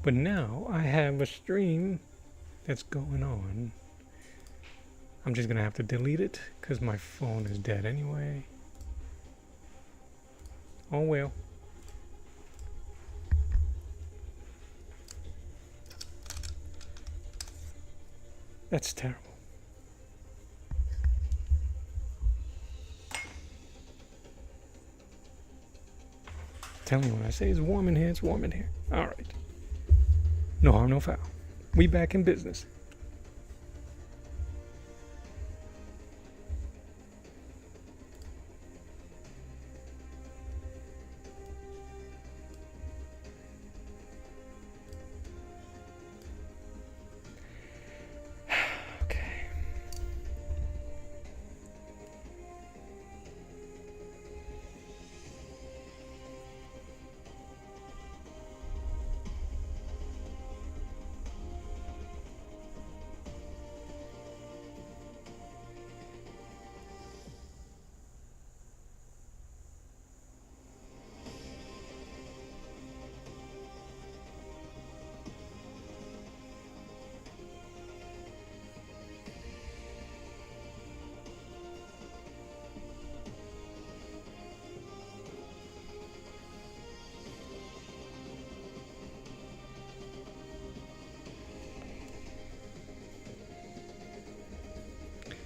But now I have a stream that's going on. I'm just gonna have to delete it because my phone is dead anyway. Oh well. That's terrible. Tell me when I say it's warm in here, it's warm in here. All right. No harm, no foul. We back in business.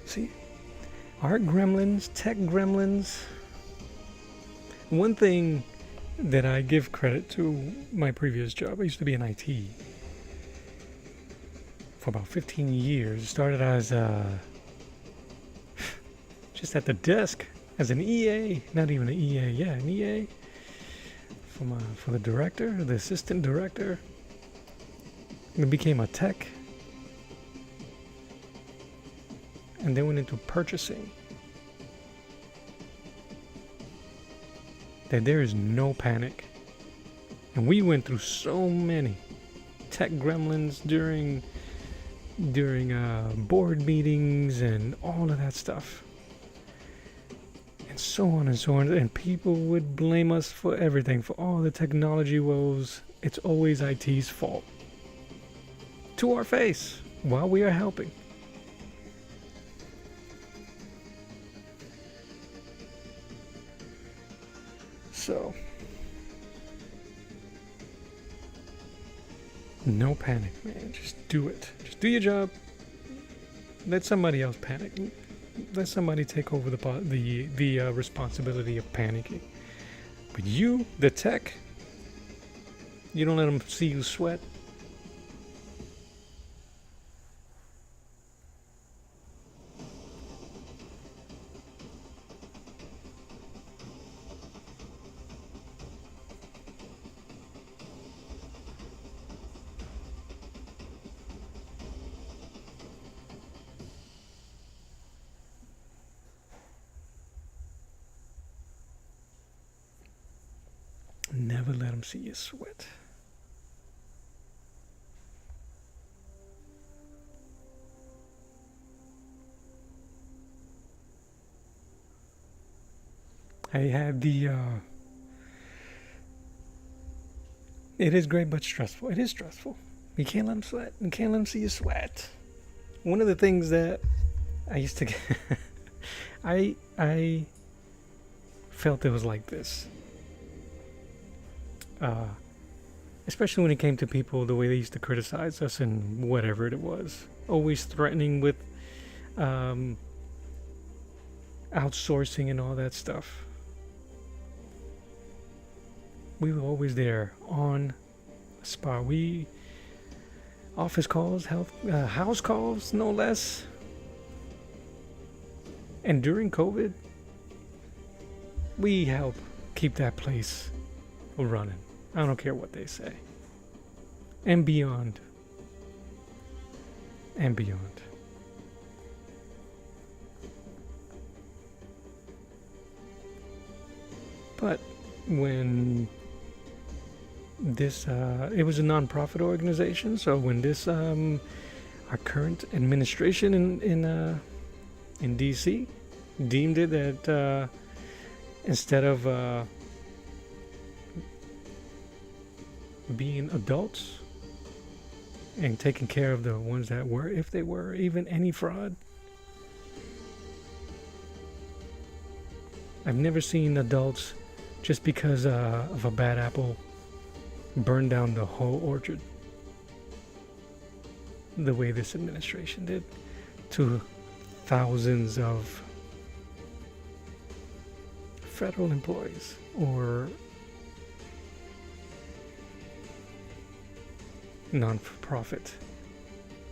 See, art gremlins, tech gremlins. One thing that I give credit to my previous job, I used to be in IT for about 15 years. Started as just at the desk as an EA, not even an EA, yeah, an EA for the director, the assistant director. And became a tech. And then went into purchasing. That there is no panic. And we went through so many tech gremlins during board meetings and all of that stuff. And so on and so on. And people would blame us for everything, for all the technology woes. It's always IT's fault. To our face, while we are helping. So, no panic, man. Just do it. Just do your job. Let somebody else panic. Let somebody take over the responsibility of panicking. But you, the tech, you don't let them see you sweat. Never let them see you sweat. I had it is great but stressful. It is stressful. You can't let them sweat. You can't let them see you sweat. One of the things that I used to get, I felt it was like this. Especially when it came to people, the way they used to criticize us and whatever it was. Always threatening with outsourcing and all that stuff. We were always there on spot. Office calls, house calls, no less. And during COVID, we help keep that place running. I don't care what they say. And beyond. And beyond. But when this, it was a non-profit organization, so when this, our current administration in DC deemed it that instead of being adults and taking care of the ones that were, if they were even any fraud. I've never seen adults, just because of a bad apple, burn down the whole orchard the way this administration did to thousands of federal employees or non-profit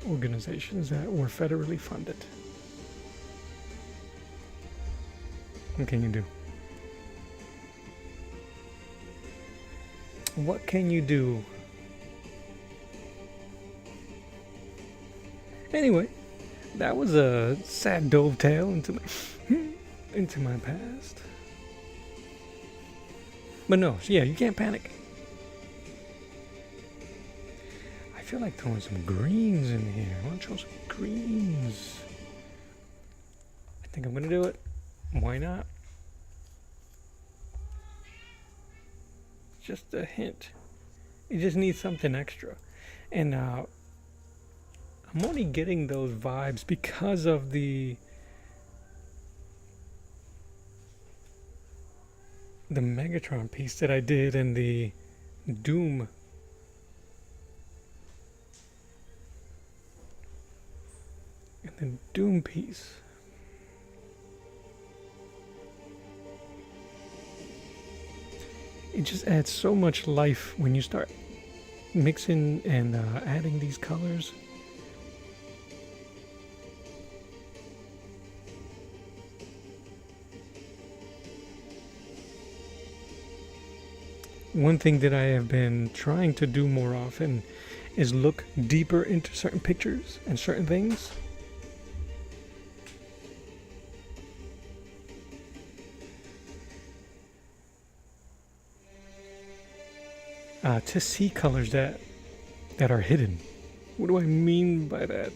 organizations that were federally funded. What can you do? What can you do? Anyway, that was a sad dovetail into my past. But no, yeah, you can't panic. I feel like throwing some greens in here. I want to throw some greens. I think I'm gonna do it. Why not? Just a hint. You just need something extra. And I'm only getting those vibes because of the Megatron piece that I did and the Doom piece. It just adds so much life when you start mixing and adding these colors. One thing that I have been trying to do more often is look deeper into certain pictures and certain things. To see colors that are hidden. What do I mean by that?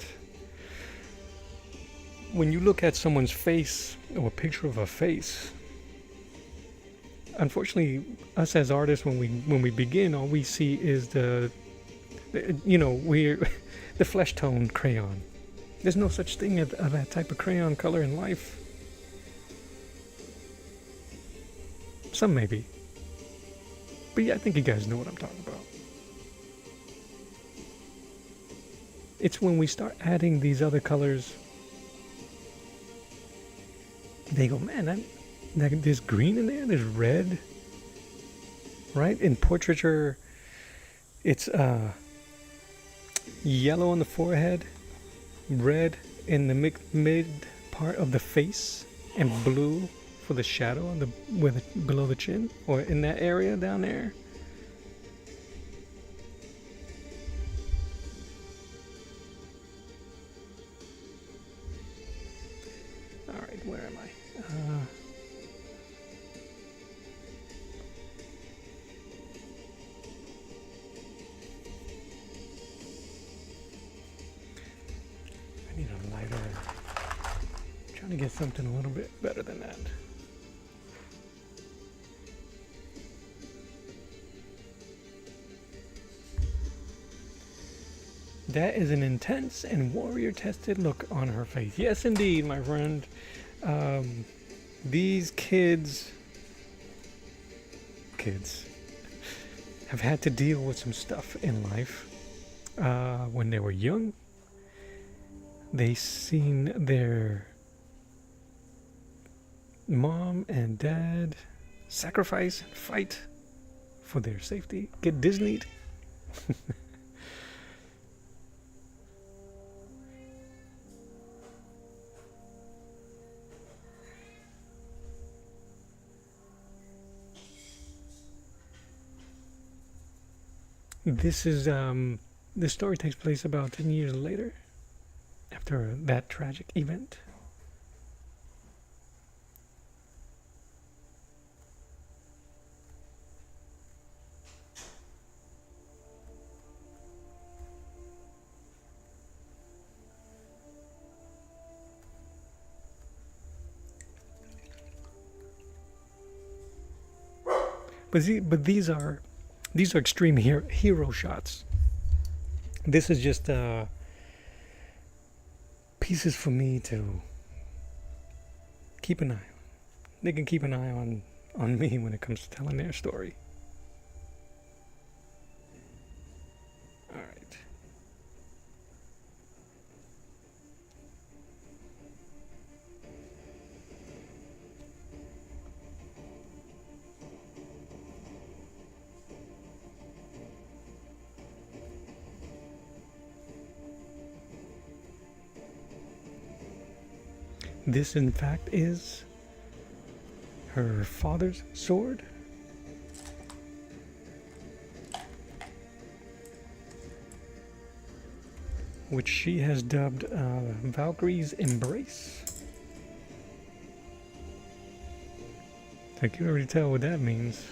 When you look at someone's face or a picture of a face, unfortunately, us as artists, when we begin, all we see is we're the flesh tone crayon. There's no such thing as that type of crayon color in life. Some maybe. But yeah, I think you guys know what I'm talking about. It's when we start adding these other colors, they go, man, there's green in there, there's red, right? In portraiture, it's yellow on the forehead, red in the mid part of the face, and blue for the shadow on below the chin, or in that area down there. All right, where am I? I need a lighter. I'm trying to get something a little bit better than that. That is an intense and warrior-tested look on her face. Yes, indeed, my friend. These kids have had to deal with some stuff in life. When they were young, they seen their mom and dad sacrifice and fight for their safety, get Disneyed. This story takes place about 10 years later, after that tragic event. But these are extreme hero shots. This is just pieces for me to keep an eye on. They can keep an eye on me when it comes to telling their story. All right. This, in fact, is her father's sword. Which she has dubbed Valkyrie's Embrace. I can already tell what that means.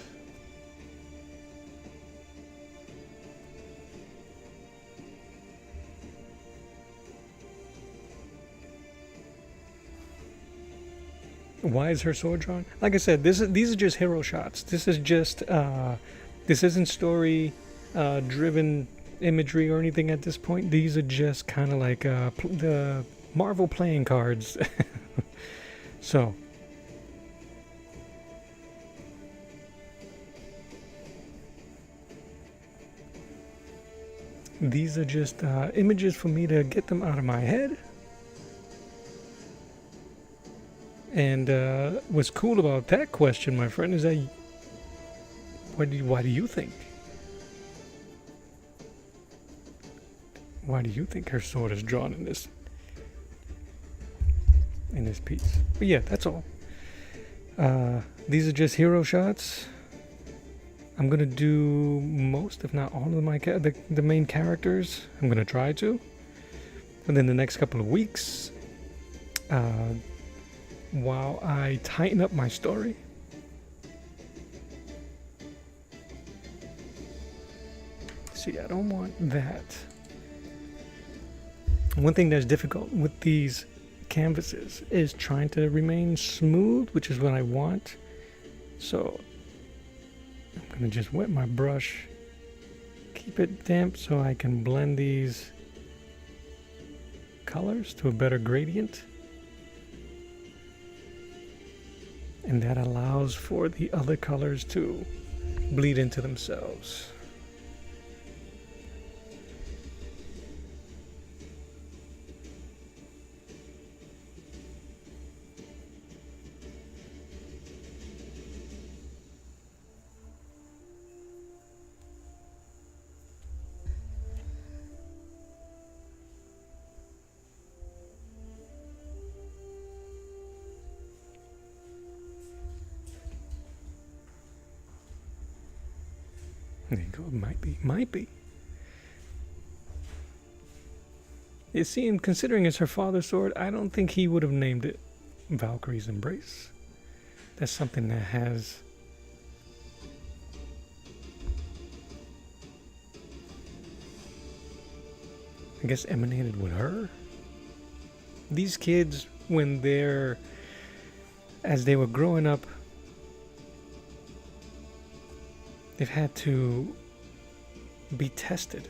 Why is her sword drawn? Like I said, these are just hero shots. This is just this isn't story driven imagery or anything at this point. These are just kind of like the Marvel playing cards. So these are just images for me to get them out of my head. And what's cool about that question, my friend, is that why do you think? Why do you think her sword is drawn in this piece? But yeah, that's all. These are just hero shots. I'm gonna do most, if not all, of my the main characters. I'm gonna try to. Within the next couple of weeks, while I tighten up my story. See, I don't want that. One thing that's difficult with these canvases is trying to remain smooth, which is what I want. So I'm gonna just wet my brush, keep it damp so I can blend these colors to a better gradient. And that allows for the other colors to bleed into themselves. There you go. Might be. You see, and considering it's her father's sword, I don't think he would have named it Valkyrie's Embrace. That's something that has I guess emanated with her. These kids, as they were growing up, they've had to be tested.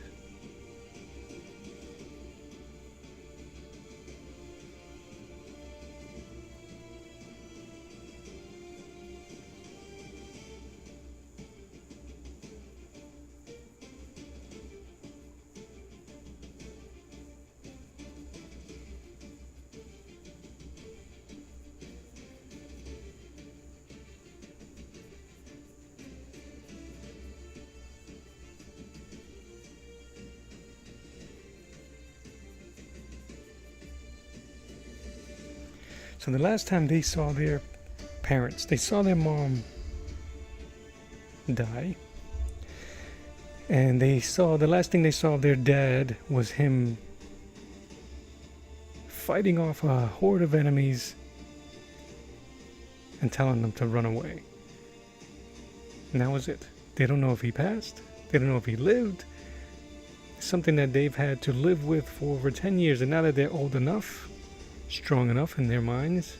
So the last time they saw their parents, they saw their mom die. And the last thing they saw of their dad was him fighting off a horde of enemies and telling them to run away. And that was it. They don't know if he passed. They don't know if he lived. It's something that they've had to live with for over 10 years. And now that they're old enough, strong enough in their minds,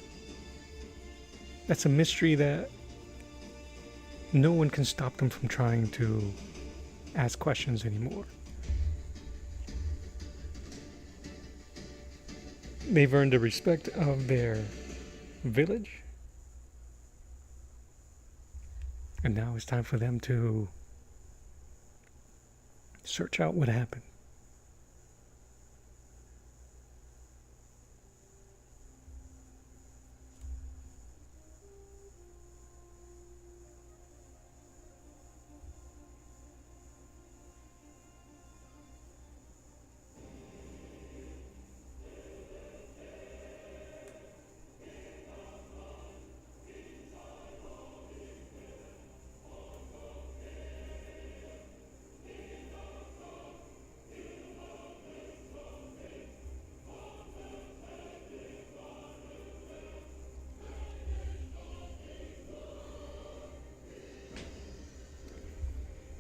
that's a mystery that no one can stop them from trying to ask questions anymore. they've earned the respect of their village, and now it's time for them to search out what happened.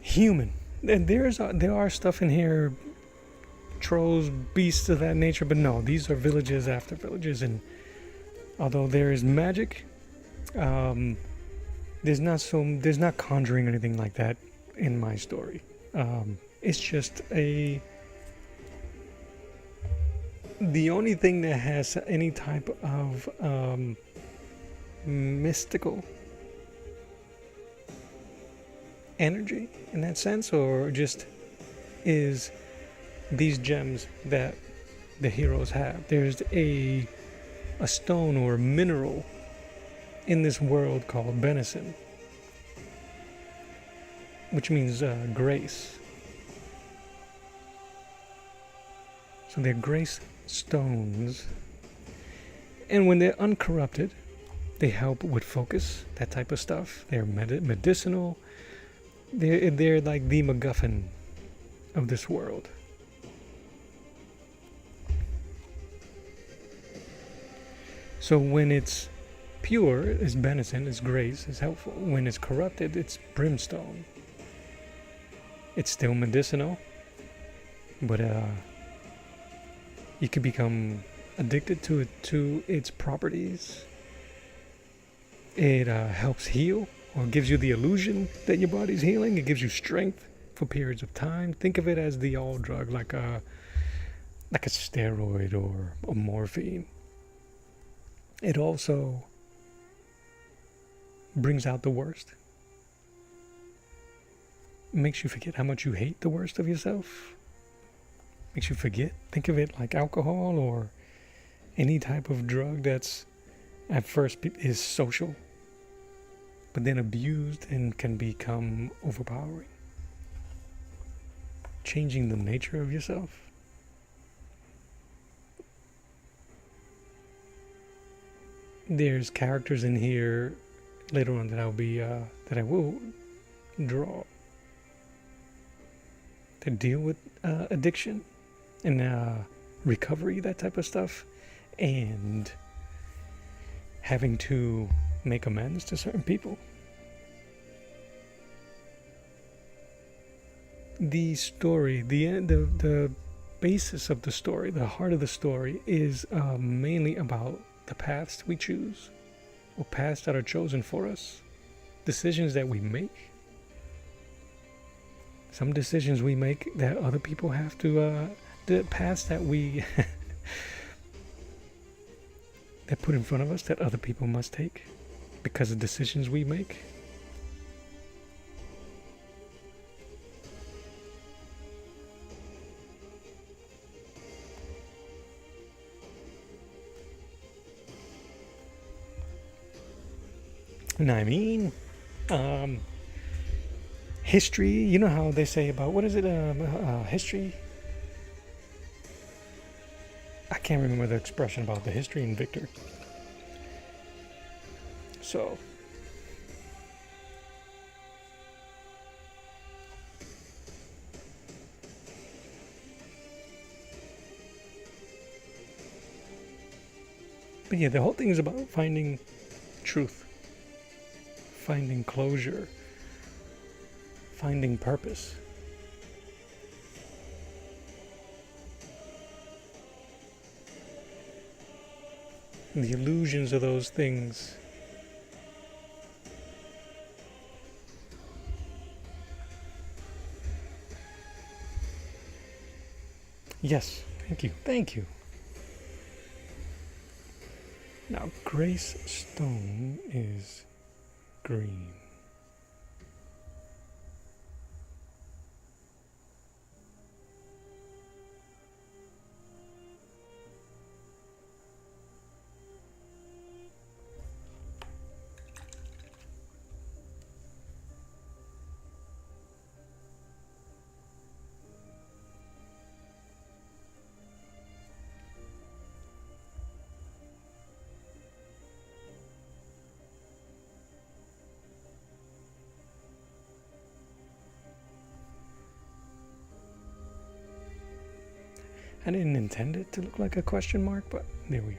Human. And there are stuff in here, trolls, beasts of that nature, but no, these are villages after villages, and although there is magic, there's not conjuring or anything like that in my story. It's just the only thing that has any type of mystical energy in that sense, or just is these gems that the heroes have. There's a stone or a mineral in this world called benison, which means grace. So they're grace stones, and when they're uncorrupted, they help with focus, that type of stuff. They're medicinal. They're like the MacGuffin of this world. So when it's pure, it's benison, it's grace, it's helpful. When it's corrupted, it's brimstone. It's still medicinal, but you can become addicted to its properties. It helps heal, or gives you the illusion that your body's healing. It gives you strength for periods of time. Think of it as the all drug, like a steroid or a morphine. It also brings out the worst. It makes you forget how much you hate the worst of yourself. Makes you forget. Think of it like alcohol or any type of drug that's at first is social, but then abused and can become overpowering, changing the nature of yourself. There's characters in here later on that I will draw that deal with addiction and recovery, that type of stuff, and having to make amends to certain people. The story, the basis of the story, the heart of the story is mainly about the paths we choose, or paths that are chosen for us, decisions that we make. Some decisions we make that other people have to, the paths that we that put in front of us that other people must take because of decisions we make. And I mean, history, you know how they say about, what is it, history? I can't remember the expression about the history in Victor. So, but yeah, the whole thing is about finding truth, finding closure, finding purpose. The illusions of those things. Yes, thank you. Now, Grace Stone is green. I didn't intend it to look like a question mark, but there we are.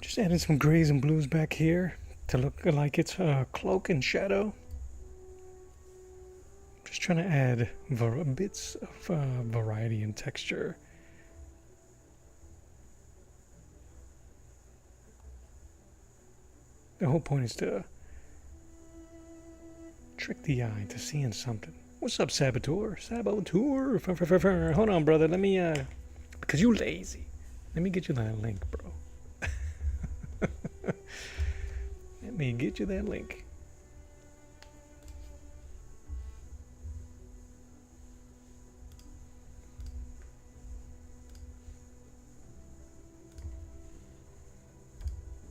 Just adding some grays and blues back here to look like it's a cloak and shadow. Just trying to add bits of variety and texture. The whole point is to trick the eye to seeing something. What's up, Saboteur? Saboteur. Hold on, brother. Let me, because you lazy. Let me get you that link, bro. Let me get you that link.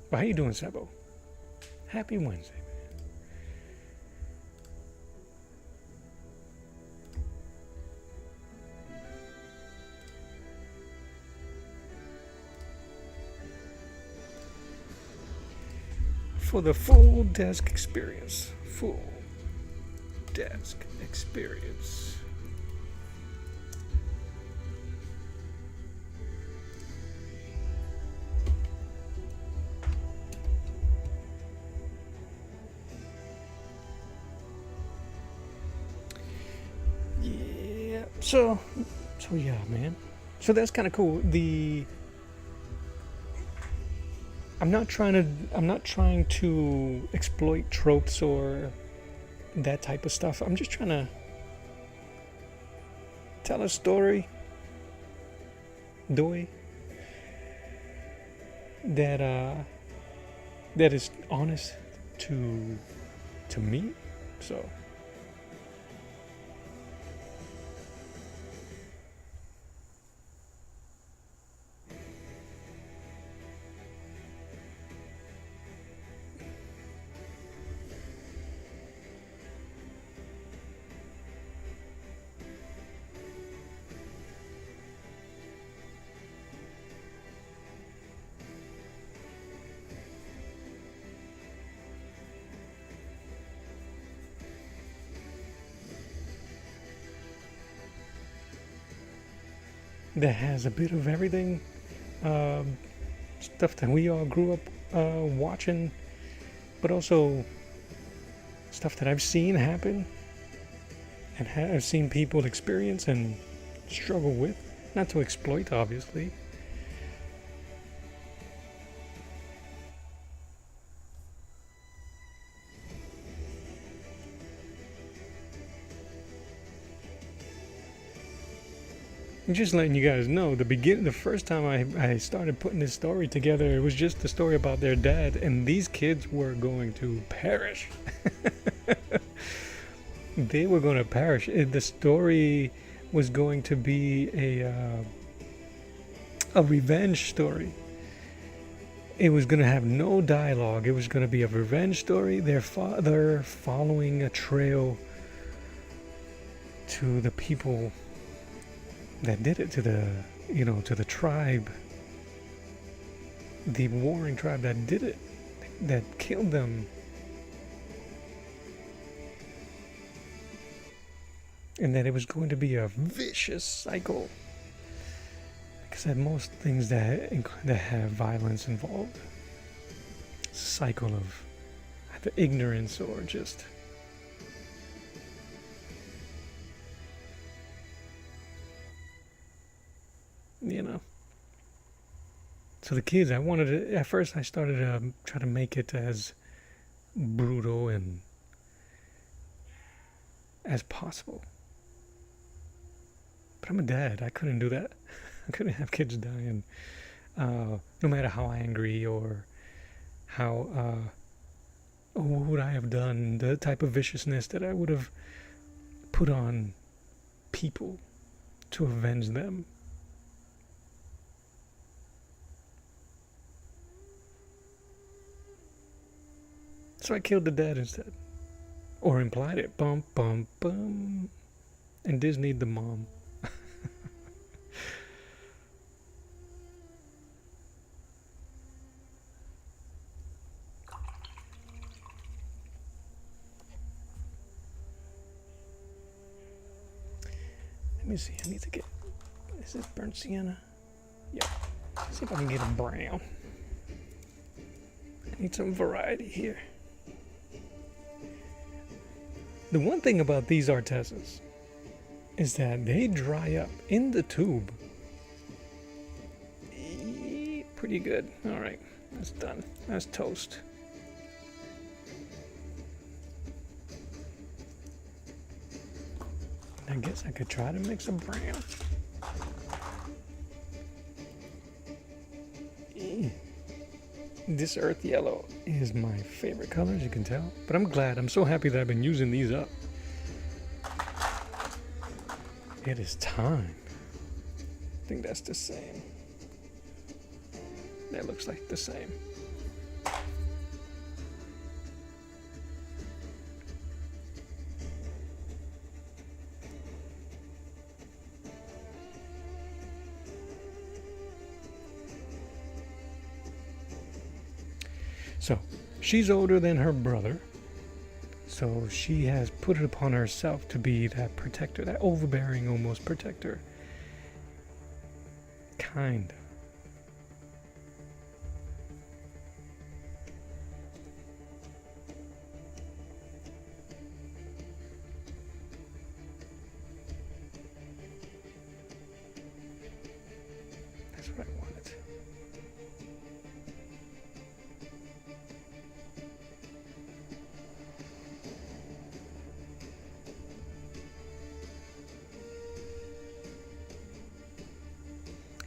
Well, how you doing, Sabo? Happy Wednesday, man. For the full desk experience. Full desk experience. Yeah. So yeah, man. So that's kind of cool. I'm not trying to exploit tropes or that type of stuff. I'm just trying to tell a story that is honest to me. So that has a bit of everything, stuff that we all grew up watching, but also stuff that I've seen happen and I've seen people experience and struggle with. Not to exploit, obviously. I'm just letting you guys know, the first time I started putting this story together, it was just a story about their dad, and these kids were going to perish. They were going to perish. The story was going to be a revenge story. It was going to have no dialogue. It was going to be a revenge story. Their father following a trail to the people that did it, to the tribe, the warring tribe that did it, that killed them. And that it was going to be a vicious cycle. Because at most things that have violence involved, it's a cycle of either ignorance or just So the kids, at first I started to try to make it as brutal and as possible. But I'm a dad. I couldn't do that. I couldn't have kids dying, no matter how angry or how, what would I have done, the type of viciousness that I would have put on people to avenge them. So I killed the dad instead. Or implied it. Bum, bum, bum. And Disney'd the mom. Let me see. I need to get... Is this burnt sienna? Yeah. Let's see if I can get a brown. I need some variety here. The one thing about these Artezas is that they dry up in the tube pretty good. All right, that's done. That's toast. I guess I could try to mix a brown. This earth yellow is my favorite color, as you can tell. But I'm glad. I'm so happy that I've been using these up. It is time. I think that's the same. That looks like the same. So, she's older than her brother, so she has put it upon herself to be that protector, that overbearing almost protector. Kind. That's what I wanted.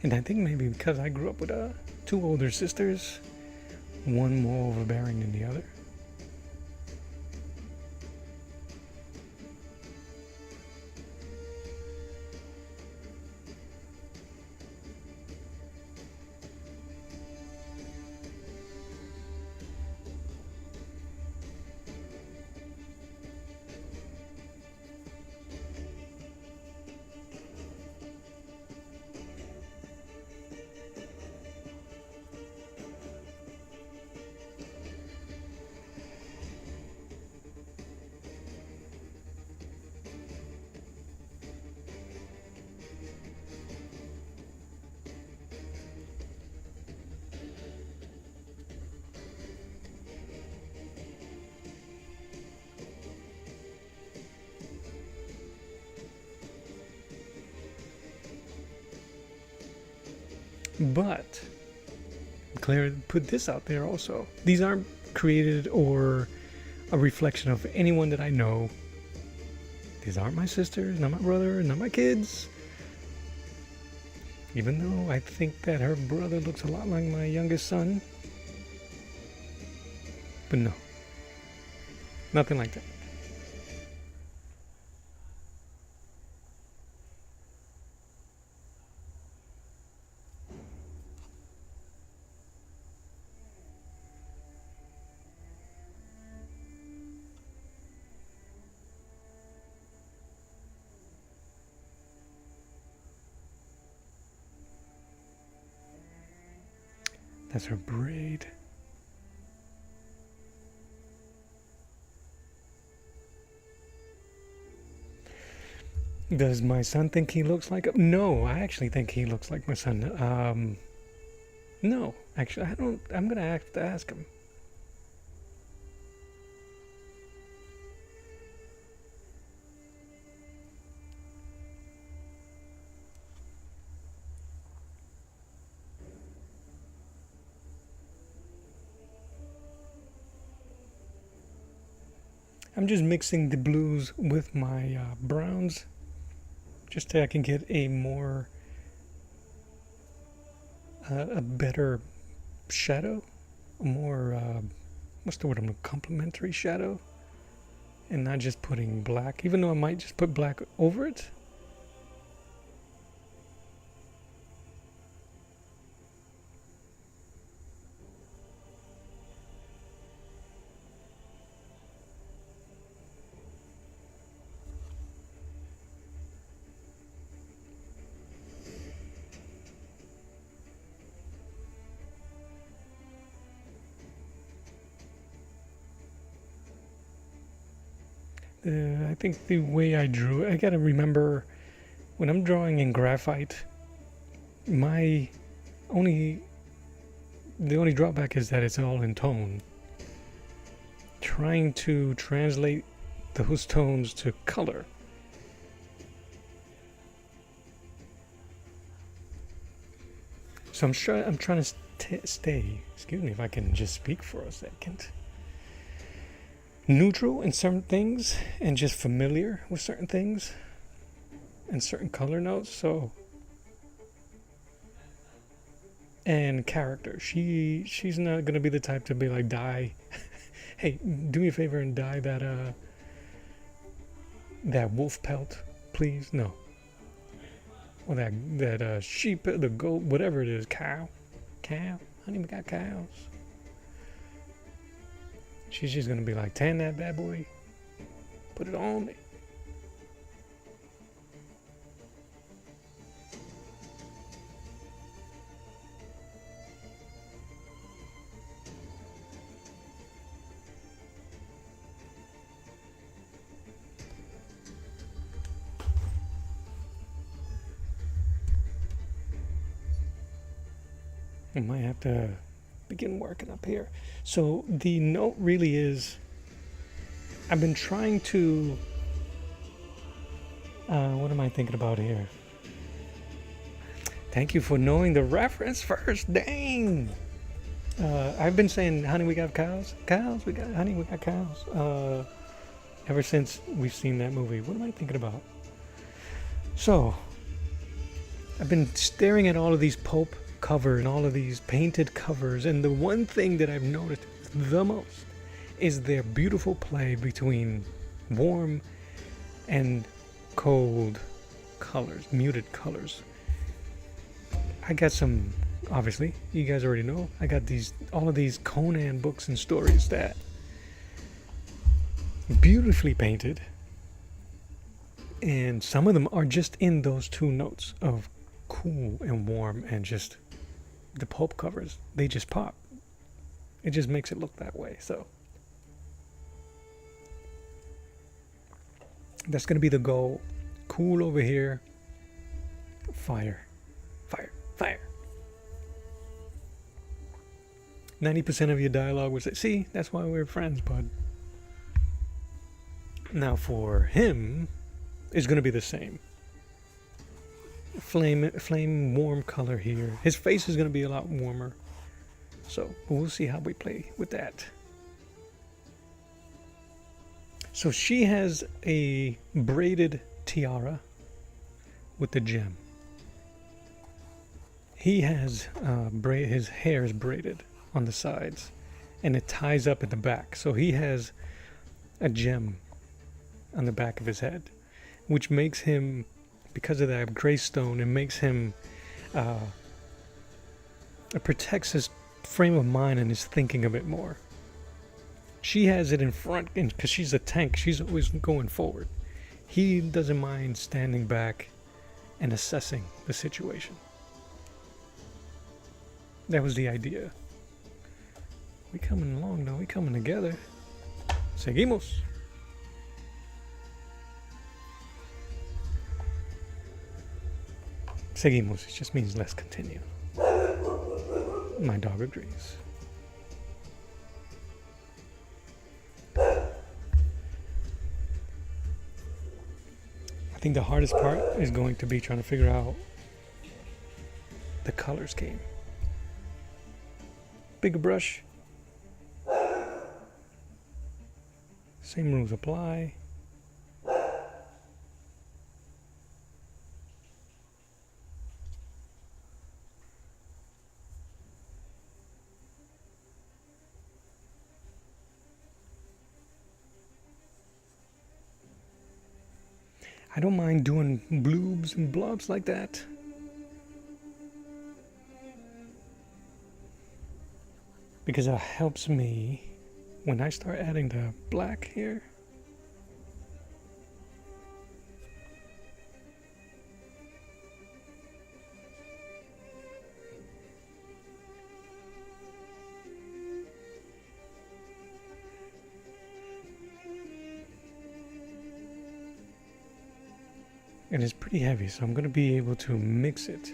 And I think maybe because I grew up with two older sisters, one more overbearing than the other. But Claire put this out there also. These aren't created or a reflection of anyone that I know. These aren't my sisters, not my brother, not my kids. Even though I think that her brother looks a lot like my youngest son. But no. Nothing like that. That's her braid. Does my son think he looks like him? No, I actually think he looks like my son. No, actually, I don't. I'm gonna have to ask him. I'm just mixing the blues with my browns, just so I can get a more, a better shadow, a more, what's the word? A complementary shadow, and not just putting black. Even though I might just put black over it. I think the way I drew, I gotta remember when I'm drawing in graphite, my only, the only drawback is that it's all in tone. Trying to translate those tones to color. So I'm trying to stay, excuse me if I can just speak for a second, neutral in certain things and just familiar with certain things and certain color notes. So, and character, she's not gonna be the type to be like, dye hey, do me a favor and dye that wolf pelt, please. No. Or that sheep, the goat, whatever it is, cow. Honey, we got cows. She's just gonna be like, tan that bad boy, put it on me. I might have to begin working up here. So the note really is, I've been trying to, what am I thinking about here? Thank you for knowing the reference first, dang. I've been saying, honey, we got cows. Honey, we got cows. Ever since we've seen that movie. What am I thinking about? So, I've been staring at all of these pulp cover and all of these painted covers, and the one thing that I've noticed the most is their beautiful play between warm and cold colors, muted colors. I got some, obviously, you guys already know, I got all of these Conan books and stories that beautifully painted, and some of them are just in those two notes of cool and warm, and just the pulp covers, they just pop. It just makes it look that way. So that's gonna be the goal. Cool over here, fire. 90% of your dialogue was, see, that's why we're friends, bud. Now for him, it's gonna be the same. flame warm color here. His face is going to be a lot warmer. So we'll see how we play with that. So she has a braided tiara with the gem. He has his hair is braided on the sides, and it ties up at the back. So he has a gem on the back of his head, which makes him, because of that gray stone, it makes him, it protects his frame of mind and his thinking a bit more. She has it in front, because she's a tank, she's always going forward. He doesn't mind standing back and assessing the situation. That was the idea. We coming along though, we coming together. Seguimos. Seguimos, it just means let's continue. My dog agrees. I think the hardest part is going to be trying to figure out the color scheme. Bigger brush. Same rules apply. I don't mind doing bloobs and blobs like that. Because it helps me when I start adding the black here. It is pretty heavy, so I'm going to be able to mix it.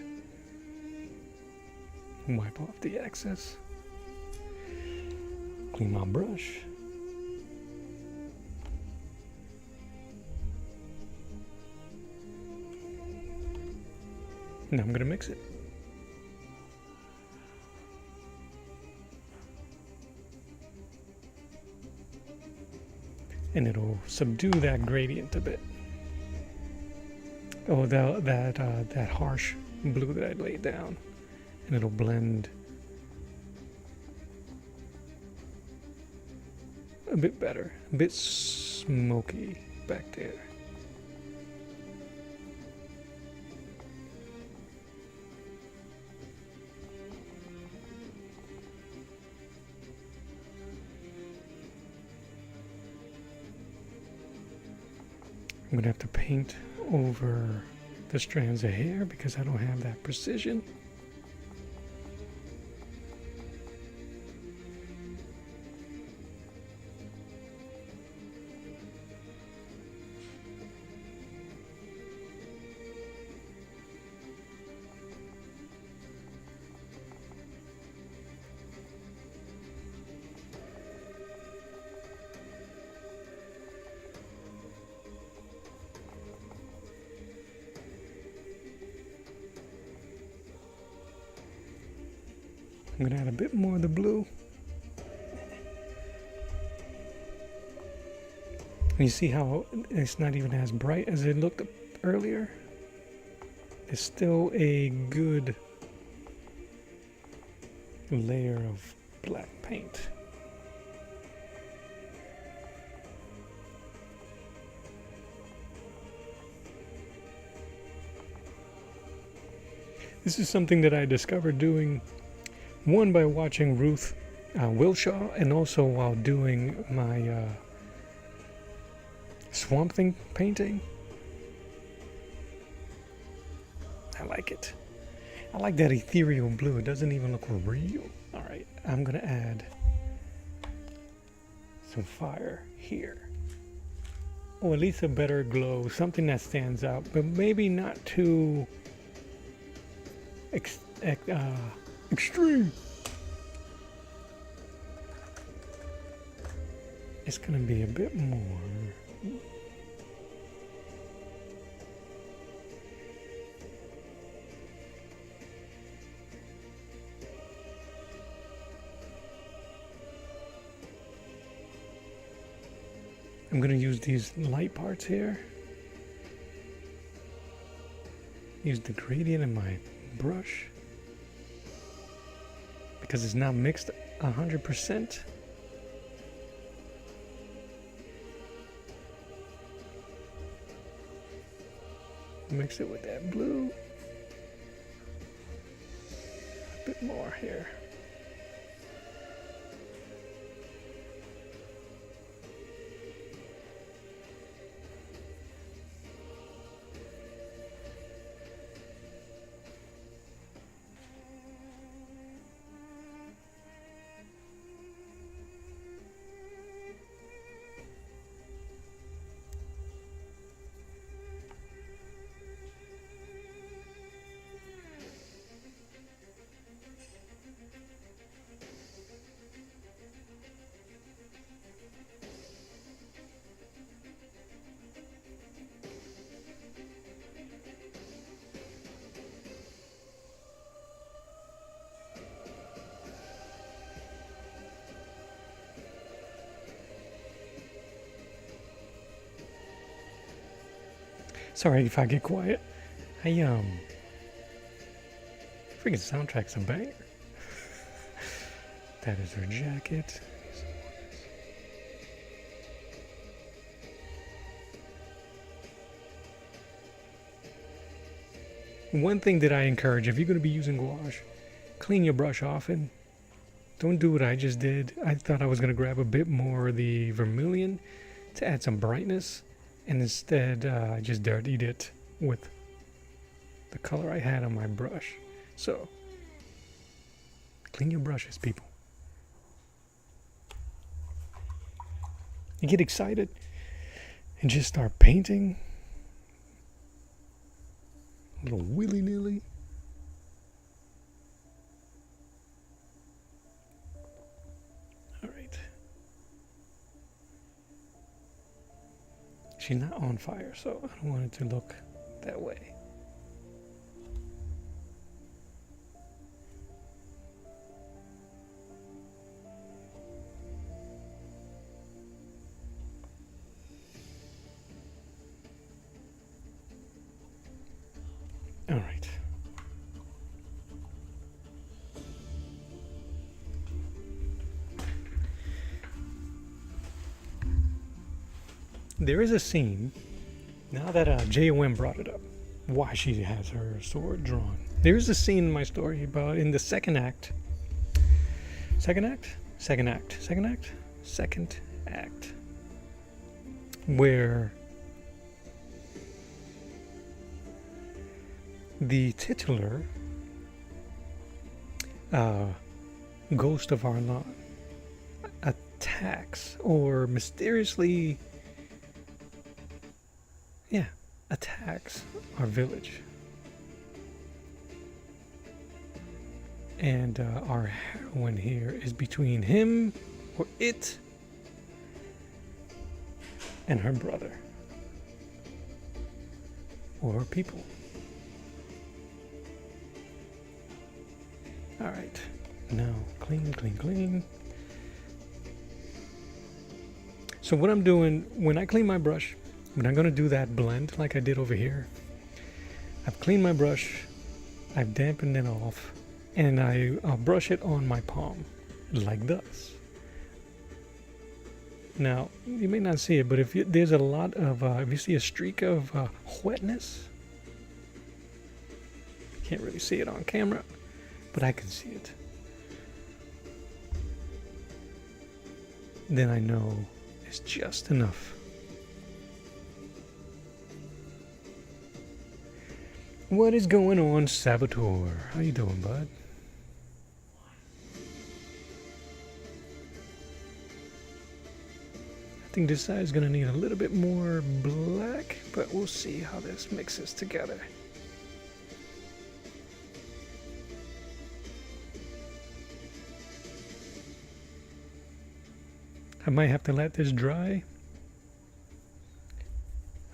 Wipe off the excess. Clean my brush. Now I'm going to mix it. And it'll subdue that gradient a bit. Oh, that harsh blue that I laid down, and it'll blend a bit better, a bit smoky back there. I'm gonna have to paint over the strands of hair because I don't have that precision. I'm going to add a bit more of the blue. And you see how it's not even as bright as it looked earlier? It's still a good layer of black paint. This is something that I discovered doing, one, by watching Ruth Wilshaw, and also while doing my Swamp Thing painting. I like it. I like that ethereal blue. It doesn't even look real. Alright, I'm going to add some fire here. Or at least a better glow, something that stands out, but maybe not too extreme. It's gonna be a bit more. I'm going to use these light parts here. Use the gradient in my brush because it's not mixed 100%. Mix it with that blue. A bit more here. Sorry if I get quiet. Freaking soundtrack's a banger. That is her jacket. One thing that I encourage, if you're going to be using gouache, clean your brush often. Don't do what I just did. I thought I was going to grab a bit more of the vermilion to add some brightness. And instead, I just dirtied it with the color I had on my brush. So, clean your brushes, people. You get excited and just start painting. A little willy-nilly. All right. She's not on fire, so I don't want it to look that way. All right. There is a scene, now that JOM brought it up, why she has her sword drawn. There is a scene in my story about in the second act, where the titular ghost of Arlan attacks or mysteriously attacks our village. And our heroine here is between him or it and her brother or her people. All right, now clean. So what I'm doing when I clean my brush, I'm not going to do that blend like I did over here. I've cleaned my brush, I've dampened it off, and I'll brush it on my palm, like this. Now, you may not see it, but if there's a lot of, if you see a streak of wetness, can't really see it on camera, but I can see it. Then I know it's just enough. What is going on, Saboteur? How you doing, bud? I think this side is going to need a little bit more black, but we'll see how this mixes together. I might have to let this dry.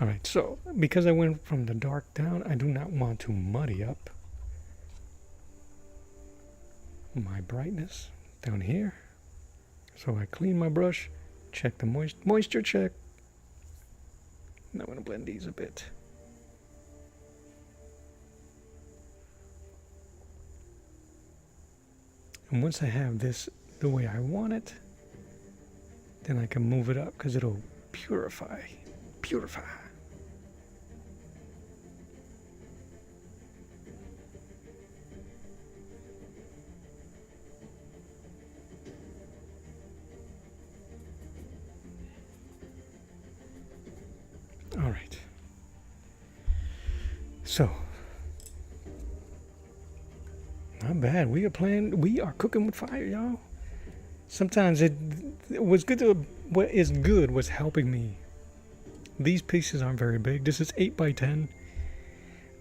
Alright, so because I went from the dark down, I do not want to muddy up my brightness down here. So I clean my brush, check the moisture check, Now I'm going to blend these a bit. And once I have this the way I want it, then I can move it up because it'll purify. All right. So, not bad. We are cooking with fire, y'all. Sometimes it was good to, what is good was helping me. These pieces aren't very big. This is 8 by 10.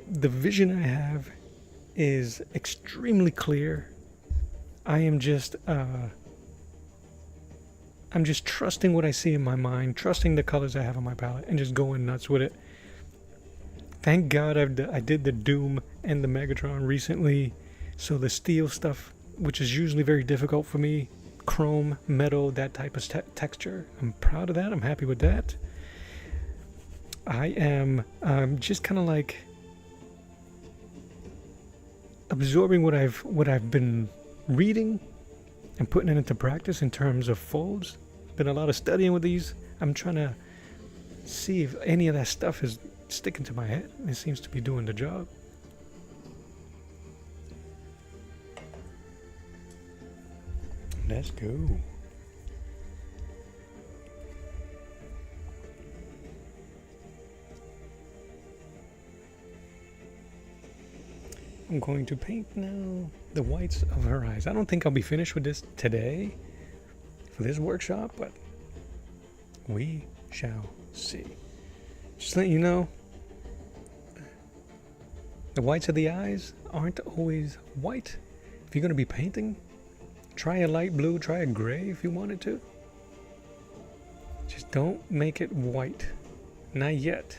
The vision I have is extremely clear. I'm just trusting what I see in my mind, trusting the colors I have on my palette, and just going nuts with it. Thank God I did the Doom and the Megatron recently, so the steel stuff, which is usually very difficult for me, chrome, metal, that type of texture, I'm proud of that. I'm happy with that. I am just kind of like absorbing what I've been reading and putting it into practice in terms of folds. Been a lot of studying with these. I'm trying to see if any of that stuff is sticking to my head. It seems to be doing the job. Let's go. I'm going to paint now the whites of her eyes. I don't think I'll be finished with this today for this workshop, but we shall see. Just letting you know, the whites of the eyes aren't always white. If you're going to be painting, try a light blue, try a gray if you wanted to. Just don't make it white. Not yet.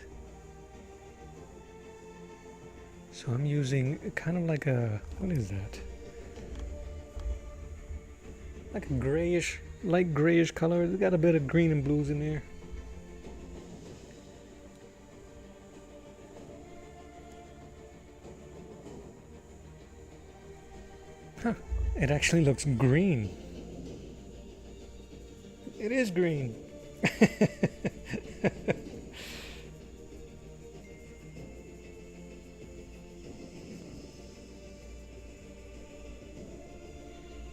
So I'm using kind of like a, what is that? Like a grayish, light grayish color. It's got a bit of green and blues in there. Huh, it actually looks green. It is green.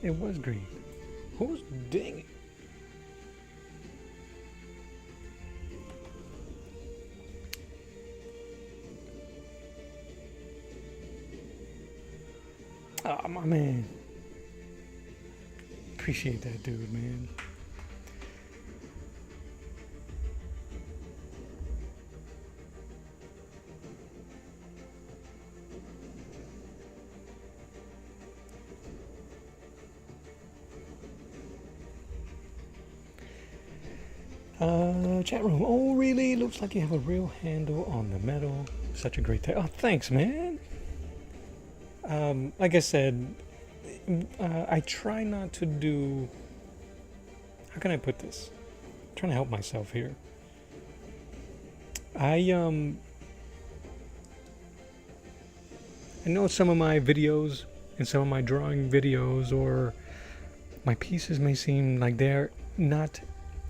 It was green. Who's dang it? Oh, my man. Appreciate that, dude, man. Chat room. Oh, really? Looks like you have a real handle on the metal. Such a great Oh, thanks, man. Like I said, I try not to do. How can I put this? I'm trying to help myself here. I know some of my videos and some of my drawing videos or my pieces may seem like they're not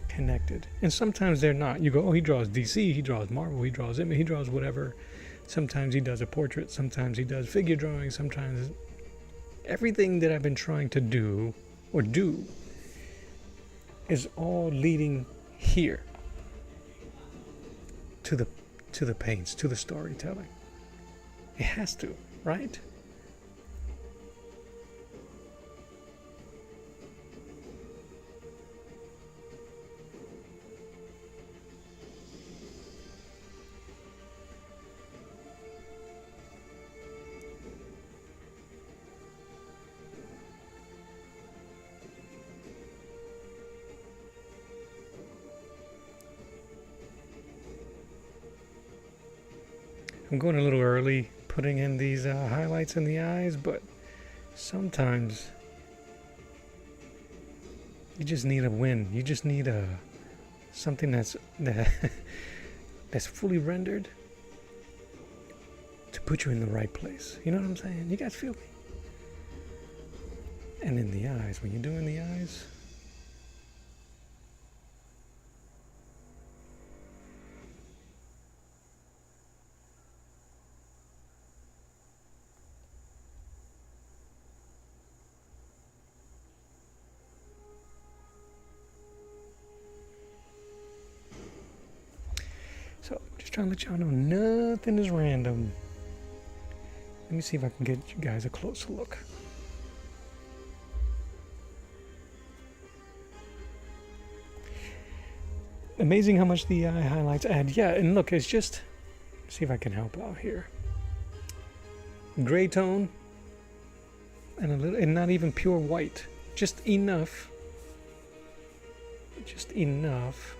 connected, and sometimes they're not. You go, oh, he draws DC, he draws Marvel, he draws image, he draws whatever. Sometimes he does a portrait, sometimes he does figure drawing, sometimes everything that I've been trying to do is all leading here to the paints, to the storytelling. It has to, right? I'm going a little early putting in these highlights in the eyes, but sometimes you just need a win. You just need something that that's fully rendered to put you in the right place. You know what I'm saying? You guys feel me? And in the eyes, when you're doing the eyes, so just trying to let y'all know nothing is random. Let me see if I can get you guys a closer look. Amazing how much the eye highlights add. Yeah, and look, it's just, see if I can help out here. Gray tone and a little, and not even pure white. Just enough. Just enough.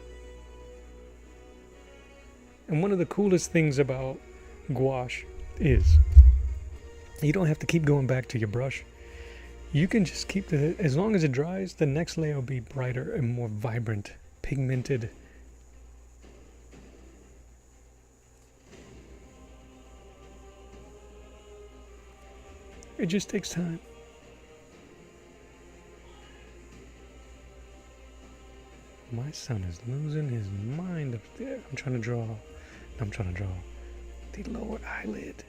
And one of the coolest things about gouache is you don't have to keep going back to your brush. You can just keep the, as long as it dries, the next layer will be brighter and more vibrant, pigmented. It just takes time. My son is losing his mind up there. I'm trying to draw the lower eyelid.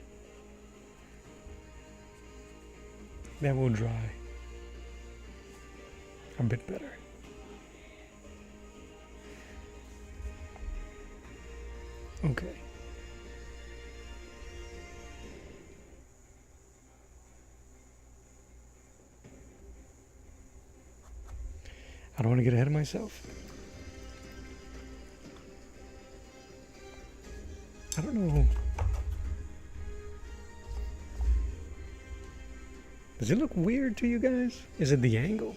That will dry a bit better. Okay. I don't want to get ahead of myself. I don't know. Does it look weird to you guys? Is it the angle?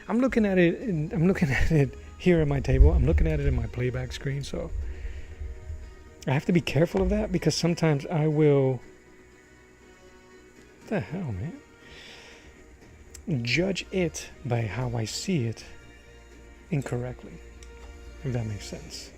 I'm looking at it here at my table. I'm looking at it in my playback screen, so I have to be careful of that because sometimes I will, what the hell, man? Judge it by how I see it incorrectly, if that makes sense.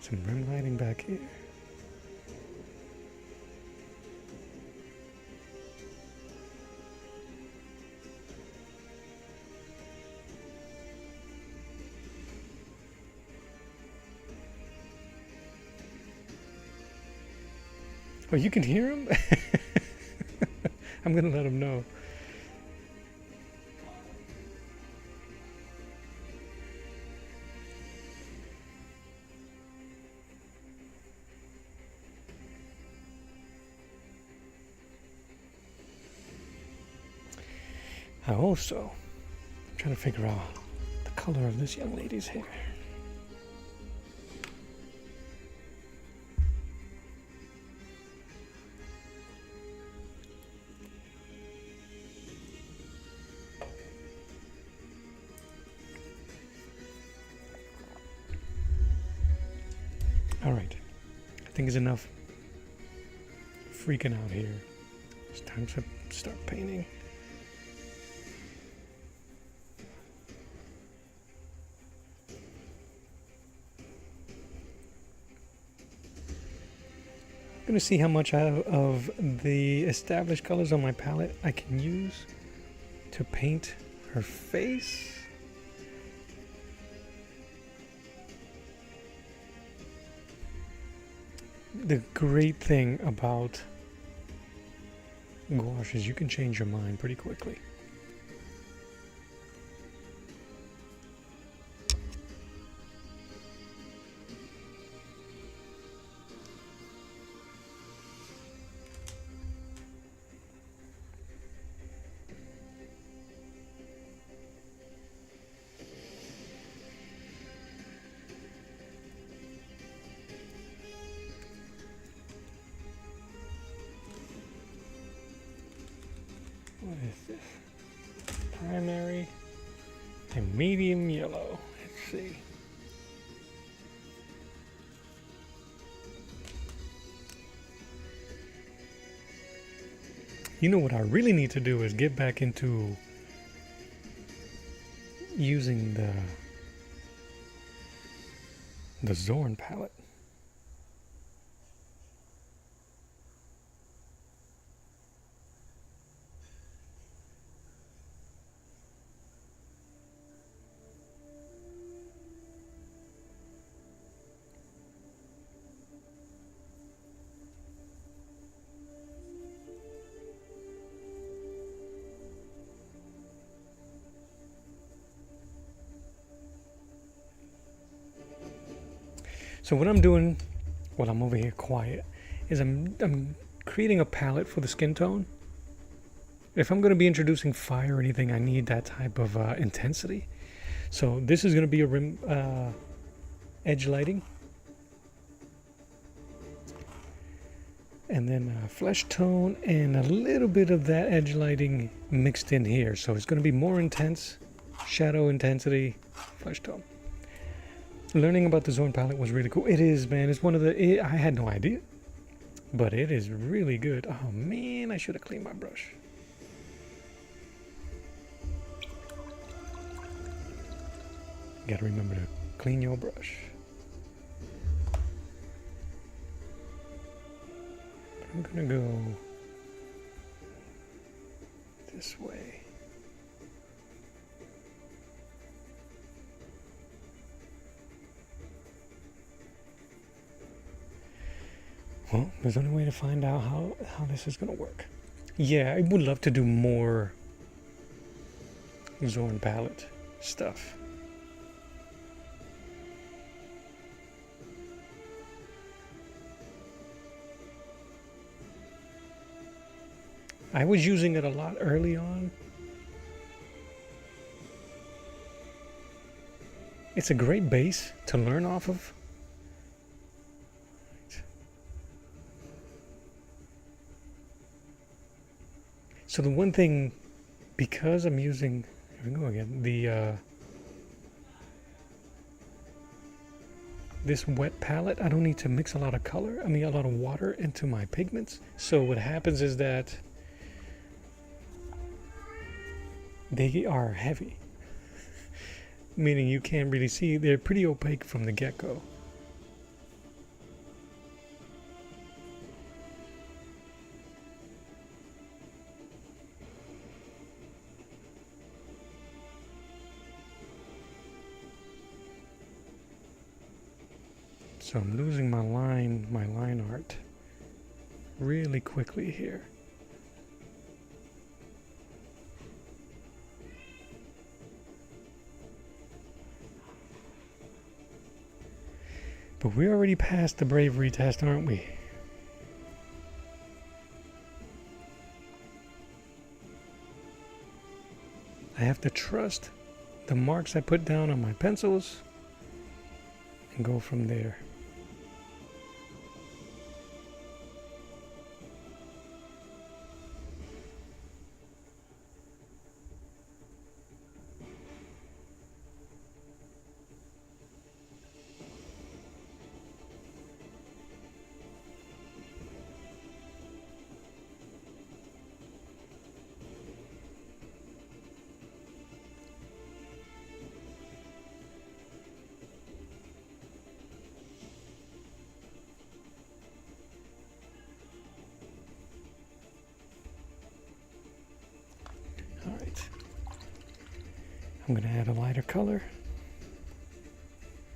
Some rim lighting back here. Oh, you can hear him? I'm gonna let him know. I also am trying to figure out the color of this young lady's hair. All right, I think it's enough freaking out here. It's time to start painting. I'm going to see how much of the established colors on my palette I can use to paint her face. The great thing about gouache is you can change your mind pretty quickly. What is this? Primary and medium yellow. Let's see. You know what I really need to do is get back into using the Zorn palette. So what I'm doing while I'm over here quiet is I'm creating a palette for the skin tone. If I'm going to be introducing fire or anything, I need that type of intensity. So this is going to be a rim edge lighting. And then flesh tone and a little bit of that edge lighting mixed in here. So it's going to be more intense, shadow intensity, flesh tone. Learning about the Zorn palette was really cool. It is, man. It's one of the... I had no idea. But it is really good. Oh, man. I should have cleaned my brush. You gotta remember to clean your brush. I'm gonna go this way. Well, there's only way to find out how this is going to work. Yeah, I would love to do more Zorn palette stuff. I was using it a lot early on. It's a great base to learn off of. So the one thing, because I'm using, here we go again, this wet palette, I don't need to mix a lot of color, a lot of water into my pigments. So what happens is that they are heavy, meaning you can't really see, they're pretty opaque from the get-go. So I'm losing my line art really quickly here. But we're already past the bravery test, aren't we? I have to trust the marks I put down on my pencils and go from there. I'm going to add a lighter color.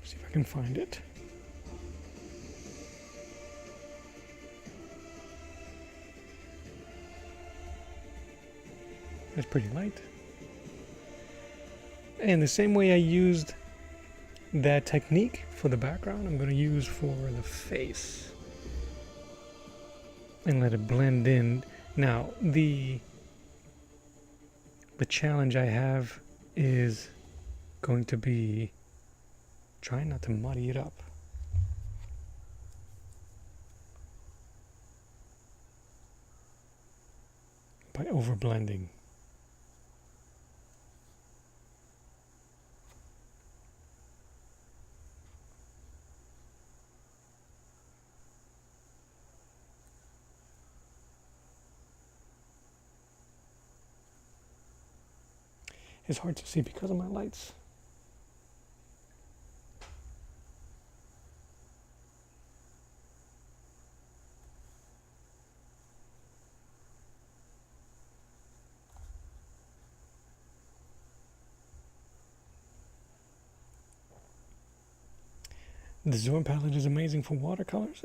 See if I can find it. That's pretty light. And the same way I used that technique for the background, I'm going to use for the face. And let it blend in. Now, the challenge I have is going to be trying not to muddy it up. By overblending. It's hard to see because of my lights. The Zorn palette is amazing for watercolors.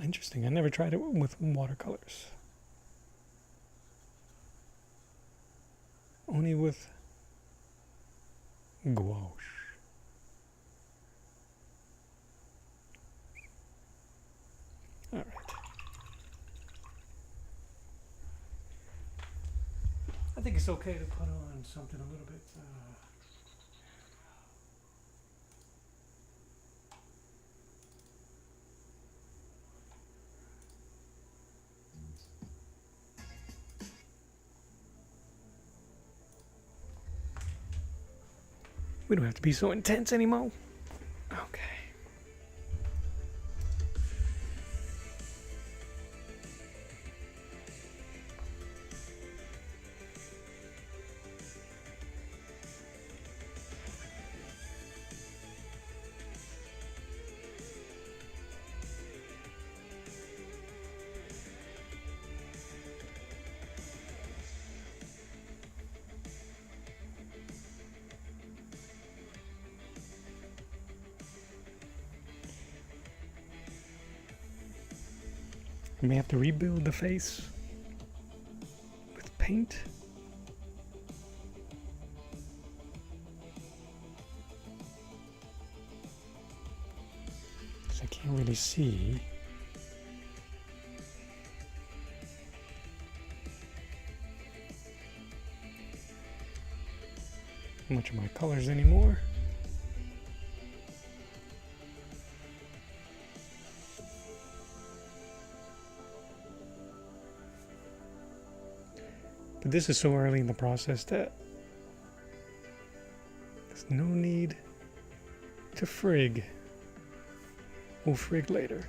Interesting. I never tried it with watercolors. Only with gouache. All right. I think it's okay to put on something a little bit. We don't have to be so intense anymore. Okay. I may have to rebuild the face with paint. Because I can't really see. Much of my colors anymore. But this is so early in the process that there's no need to frig. We'll frig later.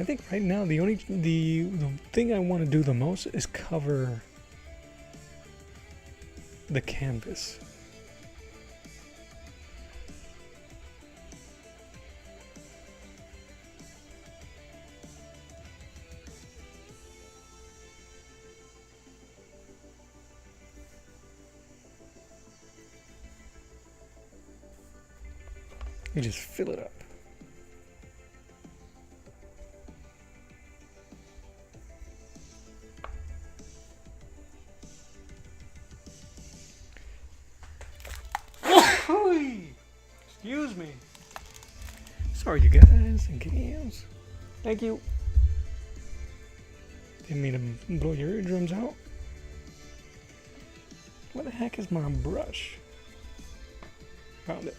I think right now the thing I want to do the most is cover the canvas. You just fill it up. Excuse me. Sorry, you guys and gals. Thank you. Didn't mean to blow your eardrums out. Where the heck is my brush? Found it.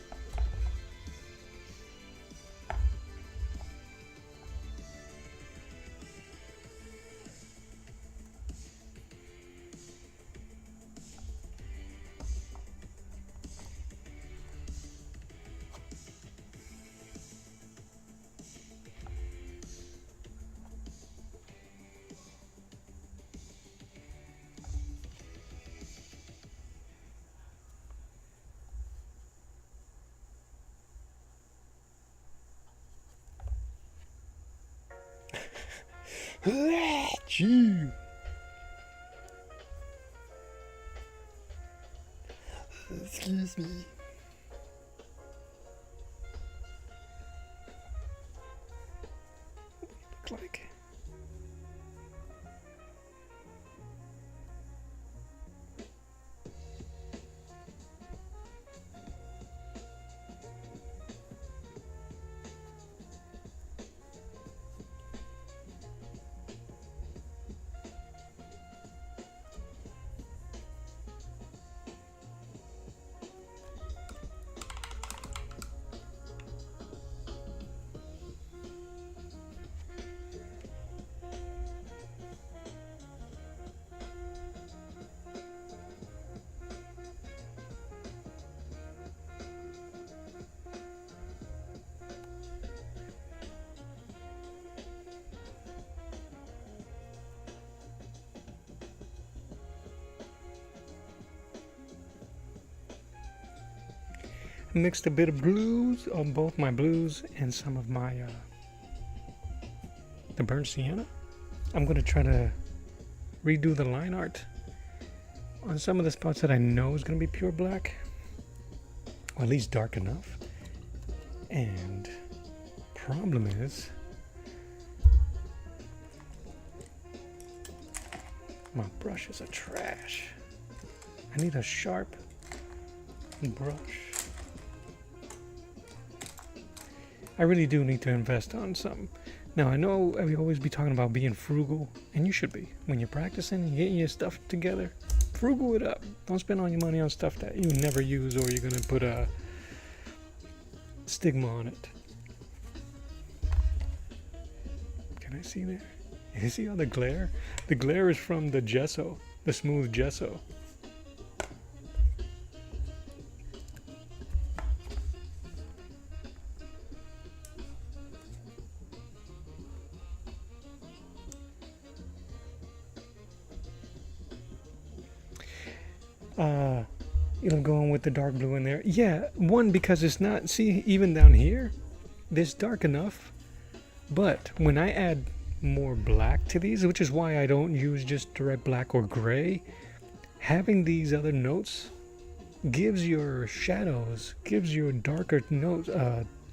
Gee. Excuse me. Look like. Mixed a bit of blues on both my blues and some of my the burnt sienna. I'm gonna try to redo the line art on some of the spots that I know is gonna be pure black, or at least dark enough. And problem is, my brushes are trash. I need a sharp brush. I really do need to invest on some. Now, I know we always be talking about being frugal, and you should be. When you're practicing and getting your stuff together, frugal it up. Don't spend all your money on stuff that you never use, or you're going to put a stigma on it. Can I see there? You see all the glare? The glare is from the gesso, the smooth gesso. Going with the dark blue in there. Yeah, one, because it's not, see, even down here, this dark enough. But when I add more black to these, which is why I don't use just direct black or gray, having these other notes gives your shadows, gives your darker notes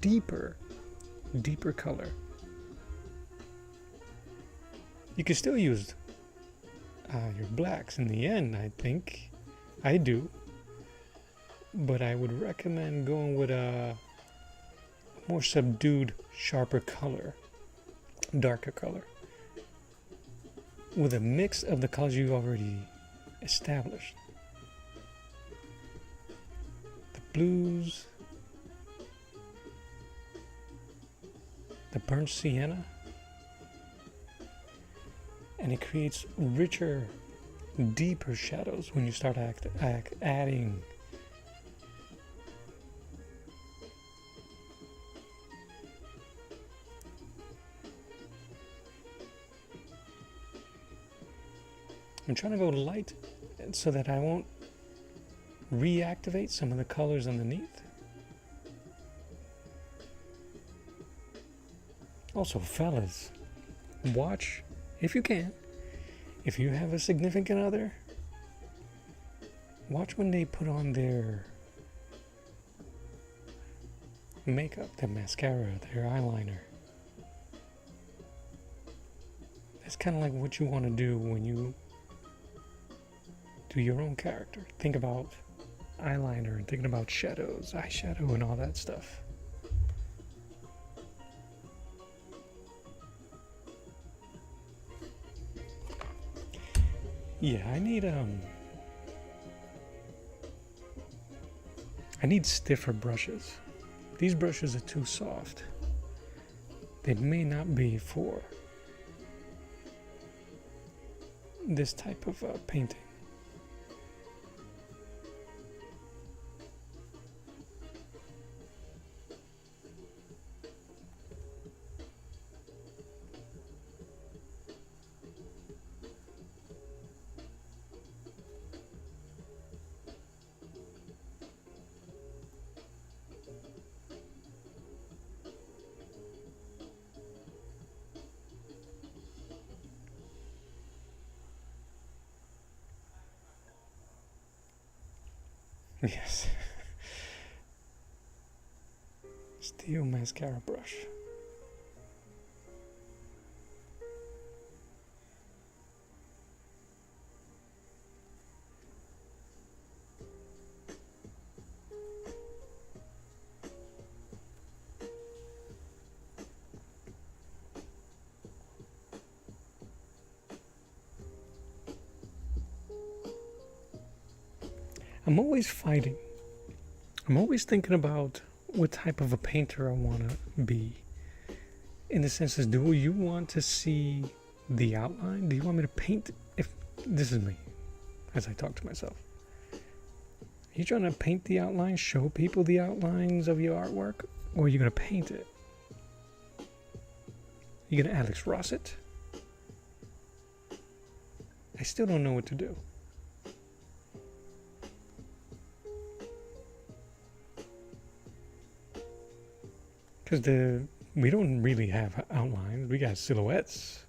deeper color. You can still use your blacks in the end, I think. I do. But I would recommend going with a more subdued, sharper color, darker color, with a mix of the colors you already established. The blues, the burnt sienna, and it creates richer, deeper shadows when you start adding I'm trying to go light so that I won't reactivate some of the colors underneath. Also, fellas, watch, if you can, if you have a significant other, watch when they put on their makeup, their mascara, their eyeliner. That's kind of like what you want to do when you do your own character. Think about eyeliner and thinking about shadows, eyeshadow, and all that stuff. Yeah, I need stiffer brushes. These brushes are too soft. They may not be for this type of painting. Yes. Steel mascara brush. I'm always fighting. I'm always thinking about what type of a painter I want to be. In the sense is, do you want to see the outline? Do you want me to paint? If this is me, as I talk to myself. Are you trying to paint the outline, show people the outlines of your artwork? Or are you going to paint it? You going to Alex Ross it? I still don't know what to do. Because we don't really have outlines. We got silhouettes.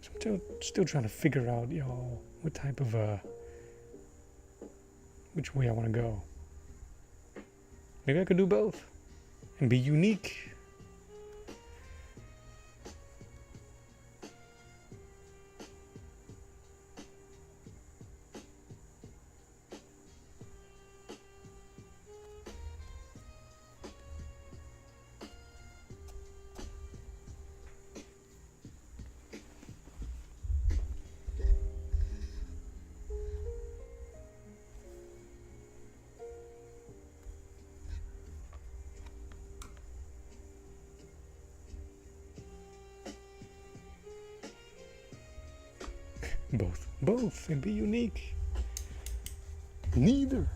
So I'm still trying to figure out, y'all, what type of which way I want to go. Maybe I could do both and be unique. Both, and be unique. Neither.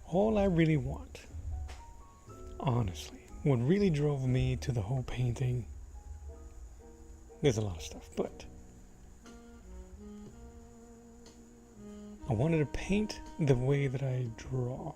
All I really want, honestly, what really drove me to the whole painting, there's a lot of stuff, but I wanted to paint the way that I draw.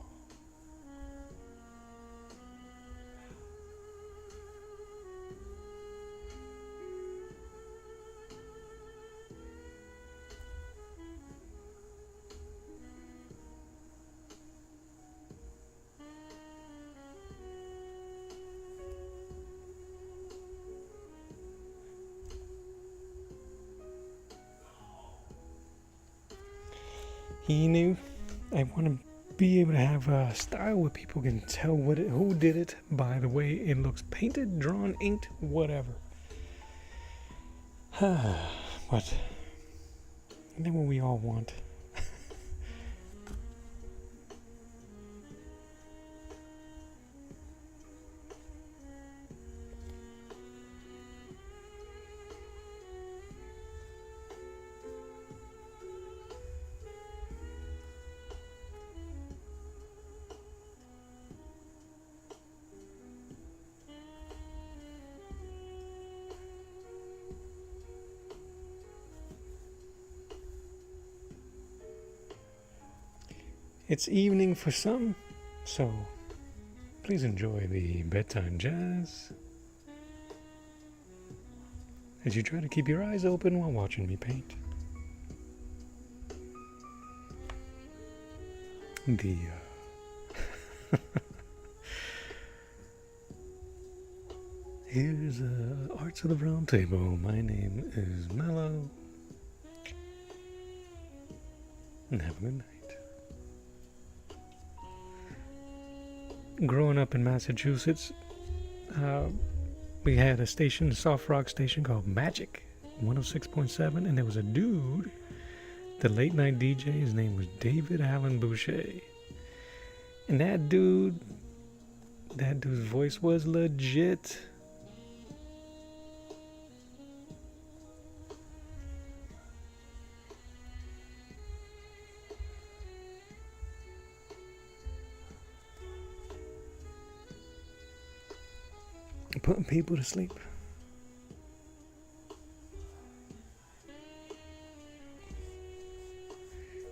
He knew I want to be able to have a style where people can tell who did it by the way it looks painted, drawn, inked, whatever. But isn't that what we all want? It's evening for some, so please enjoy the bedtime jazz as you try to keep your eyes open while watching me paint. Here's Arts of the Round Table. My name is Mello. And have a good night. Growing up in Massachusetts, we had a station, a soft rock station called Magic 106.7, and there was a dude, the late night DJ. His name was David Allen Boucher, and that dude's voice was legit. Putting people to sleep.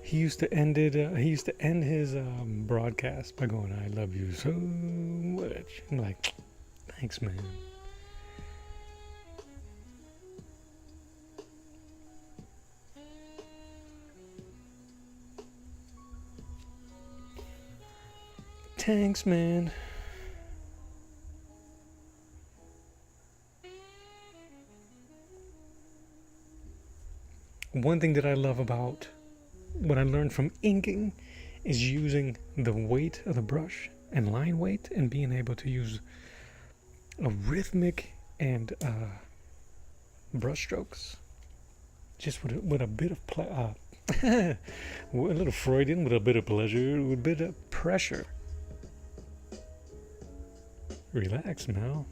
He used to end his broadcast by going, "I love you so much." I'm like, thanks, man. Thanks, man. One thing that I love about what I learned from inking is using the weight of the brush and line weight and being able to use a rhythmic and brush strokes just with a bit of a little Freudian, with a bit of pleasure, with a bit of pressure. Relax now.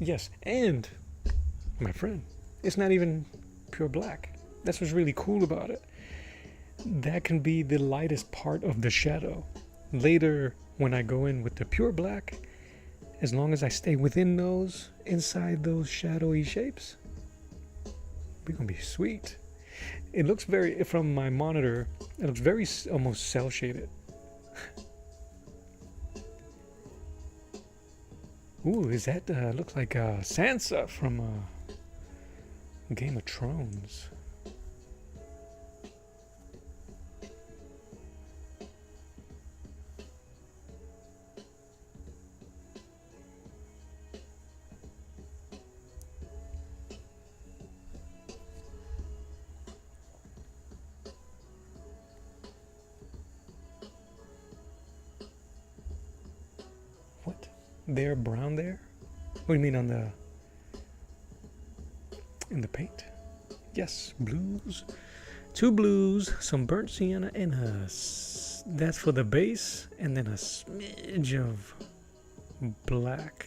Yes, and my friend, it's not even pure black. That's what's really cool about it. That can be the lightest part of the shadow. Later, when I go in with the pure black, as long as I stay within those, inside those shadowy shapes, we're gonna be sweet. It looks very, from my monitor, it looks very almost cell shaded. Ooh, is that, looks like Sansa from Game of Thrones. What? They're brown there? What do you mean in the paint? Yes, blues. 2 blues, some burnt sienna, and that's for the base, and then a smidge of black.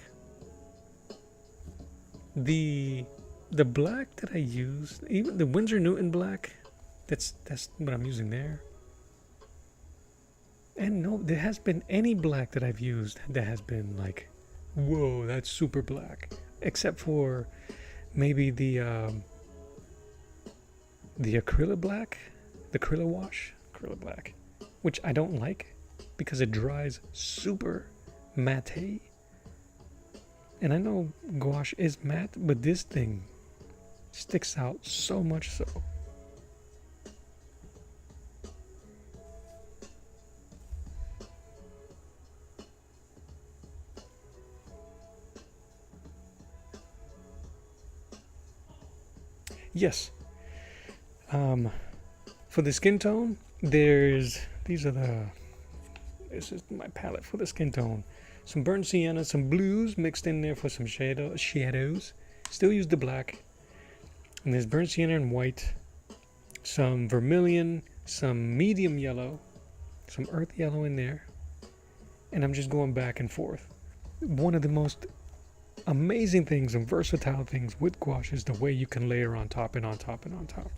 The black that I use, even the Winsor Newton black, that's what I'm using there. And no, there has been any black that I've used that has been like, whoa, that's super black. Except for maybe the acrylic black, the acrylic wash, acrylic black, which I don't like because it dries super matte. And I know gouache is matte, but this thing sticks out so much so. Yes. For the skin tone, this is my palette for the skin tone. Some burnt sienna, some blues mixed in there for some shadows. Still use the black. And there's burnt sienna and white. Some vermilion, some medium yellow, some earth yellow in there. And I'm just going back and forth. One of the most amazing things and versatile things with gouache is the way you can layer on top and on top and on top.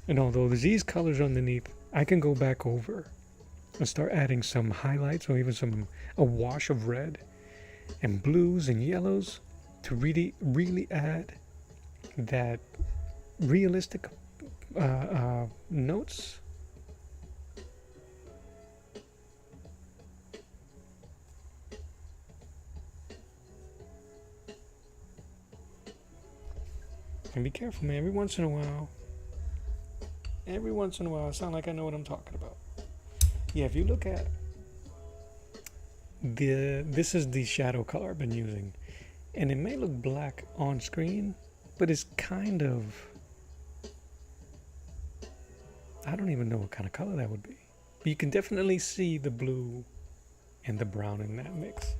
And although there's these colors underneath, I can go back over and start adding some highlights or even a wash of red and blues and yellows to really add that realistic notes. And be careful, man. Every once in a while, I sound like I know what I'm talking about. Yeah, if you look at this is the shadow color I've been using, and it may look black on screen, but it's kind of, I don't even know what kind of color that would be. But you can definitely see the blue and the brown in that mix.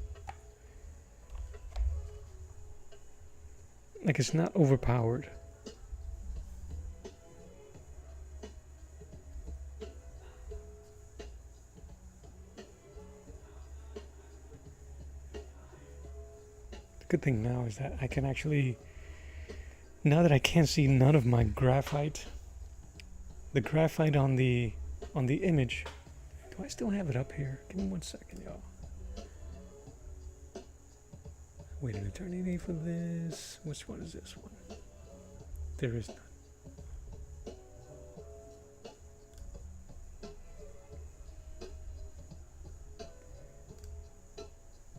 Like, it's not overpowered. The good thing now is that I can actually, now that I can't see none of my graphite, the graphite on the image, do I still have it up here? Give me 1 second, y'all. Wait an eternity for this. Which one is this one? There is none.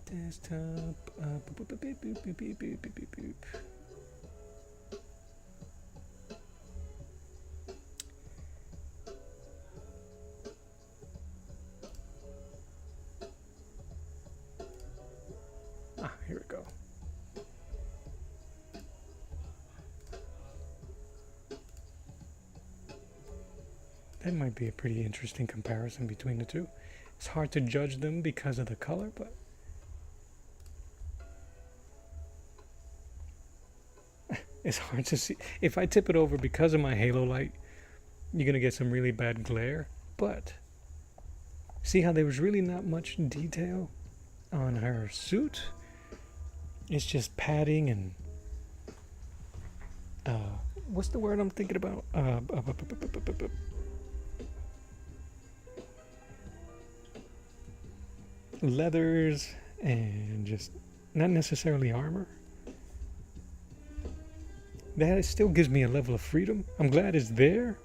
Desktop. Boop, boop, boop, boop, boop, boop, boop, boop, boop. Here we go. That might be a pretty interesting comparison between the two. It's hard to judge them because of the color, but it's hard to see. If I tip it over because of my halo light, you're gonna get some really bad glare. But see how there was really not much detail on her suit? It's just padding and what's the word I'm thinking about? Leathers and just not necessarily armor. That still gives me a level of freedom. I'm glad it's there.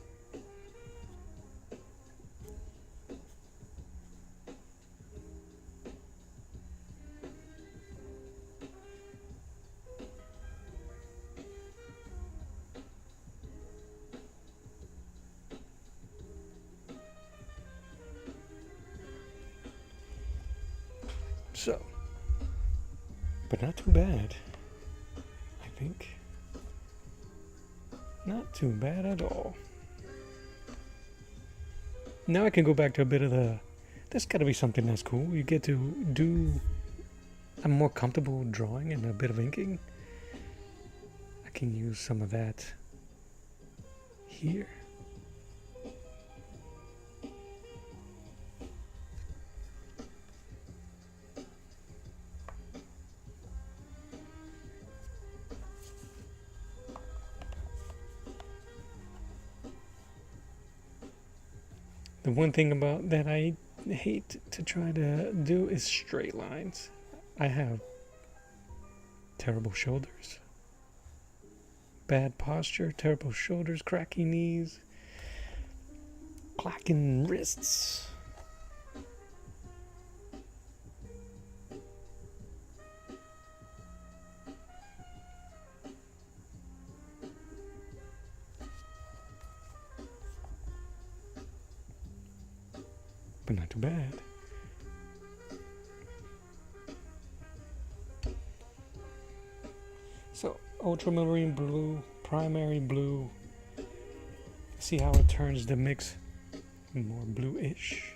So, but not too bad, I think. Not too bad at all. Now I can go back to a bit of the, that's gotta be something that's cool. You get to do, I'm more comfortable drawing and a bit of inking. I can use some of that here. The one thing about that I hate to try to do is straight lines. I have terrible shoulders, bad posture, terrible shoulders, cracky knees, clacking wrists. But not too bad. So, ultramarine blue, primary blue. See how it turns the mix more bluish.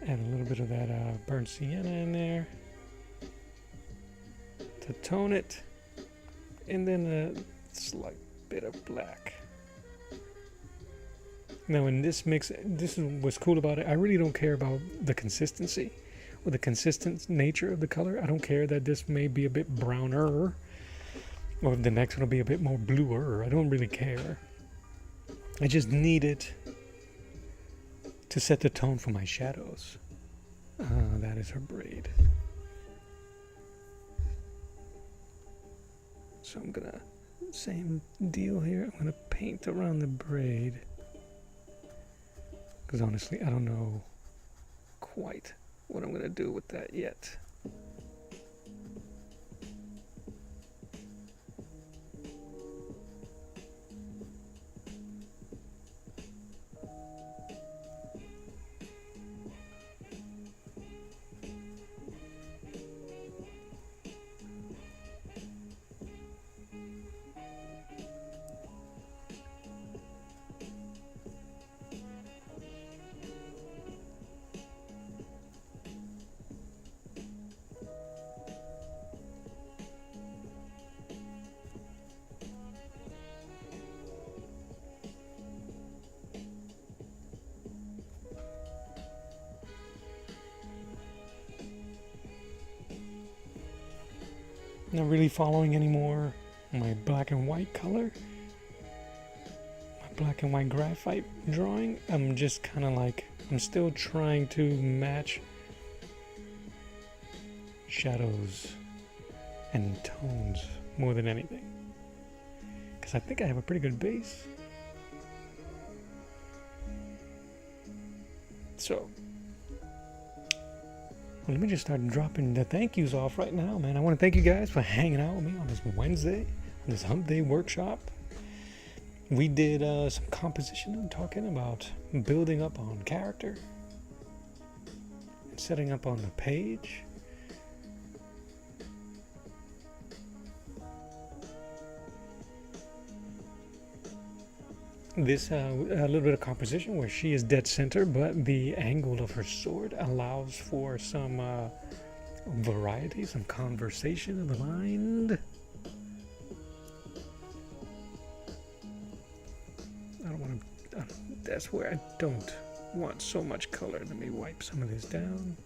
Add a little bit of that burnt sienna in there to tone it, and then a slight bit of black. Now in this mix, this is what's cool about it. I really don't care about the consistency or the consistent nature of the color. I don't care that this may be a bit browner or the next one will be a bit more bluer. I don't really care. I just need it to set the tone for my shadows. That is her braid. So I'm gonna, same deal here. I'm gonna paint around the braid. Because honestly, I don't know quite what I'm going to do with that yet. Not really following anymore my black and white color. My black and white graphite drawing. I'm just kind of like, I'm still trying to match shadows and tones more than anything. Because I think I have a pretty good base. So, well, let me just start dropping the thank yous off right now, man. I want to thank you guys for hanging out with me on this Wednesday, on this Hump Day workshop. We did some composition and talking about building up on character and setting up on the page. This a little bit of composition where she is dead center, but the angle of her sword allows for some variety, some conversation in the mind. I don't want to. That's where I don't want so much color. Let me wipe some of this down.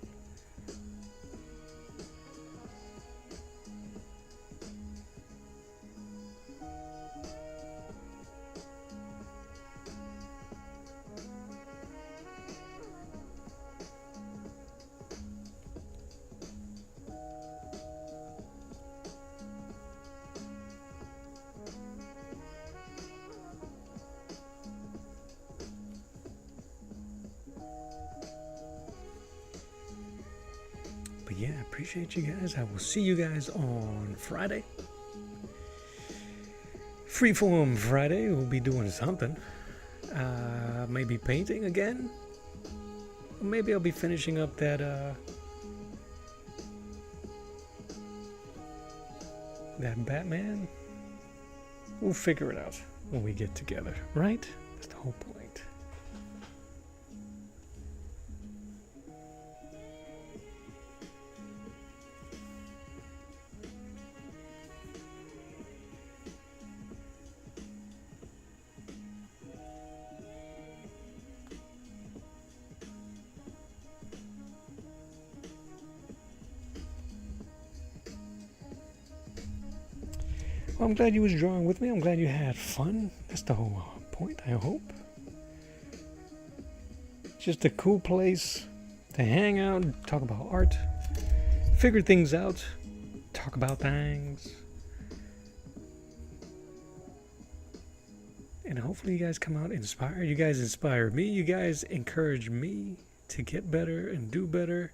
But yeah, I appreciate you guys. I will see you guys on Friday. Freeform Friday, we'll be doing something. Maybe painting again. Or maybe I'll be finishing up that Batman. We'll figure it out when we get together, right? That's the whole point. Well, I'm glad you was drawing with me. I'm glad you had fun. That's the whole point, I hope. Just a cool place to hang out, talk about art, figure things out, talk about things. And hopefully you guys come out inspired. You guys inspire me. You guys encourage me to get better and do better.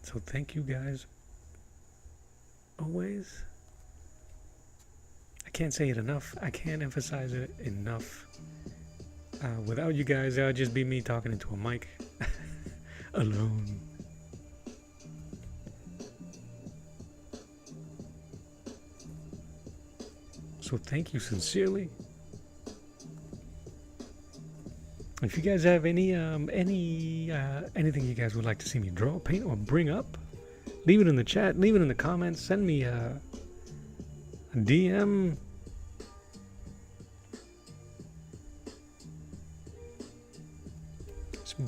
So thank you guys. Always. I can't say it enough. I can't emphasize it enough. Without you guys, that would just be me talking into a mic alone. So thank you sincerely. If you guys have anything you guys would like to see me draw, paint, or bring up, leave it in the chat, leave it in the comments, send me a DM.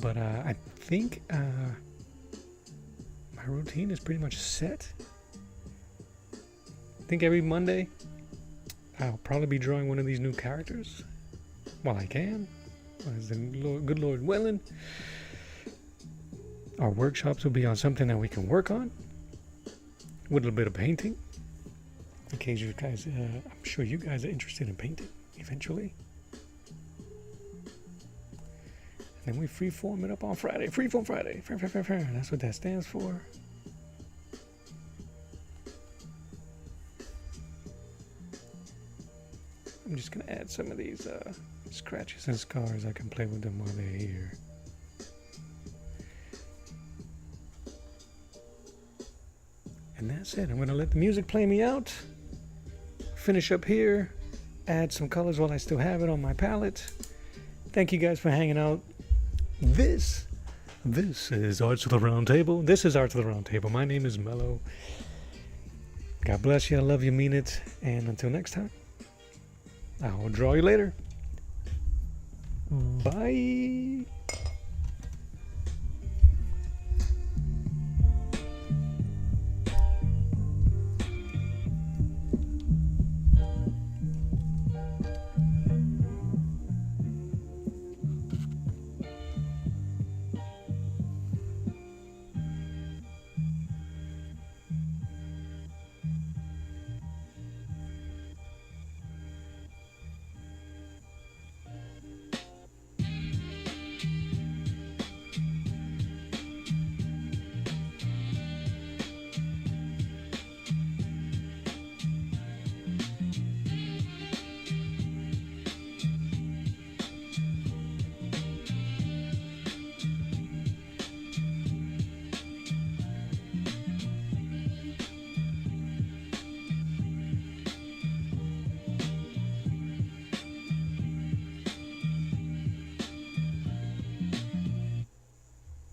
But I think my routine is pretty much set. I think every Monday I'll probably be drawing one of these new characters while I can, as the good Lord willing. Our workshops will be on something that we can work on with a little bit of painting. In case you guys, I'm sure you guys are interested in painting eventually. And then we freeform it up on Friday. Freeform Friday. That's what that stands for. I'm just going to add some of these scratches and scars. I can play with them while they're here. And that's it. I'm going to let the music play me out. Finish up here. Add some colors while I still have it on my palette. Thank you guys for hanging out. This is Arts of the Round Table. This is Arts of the Round Table. My name is Mello. God bless you. I love you. Mean it. And until next time, I will draw you later. Bye.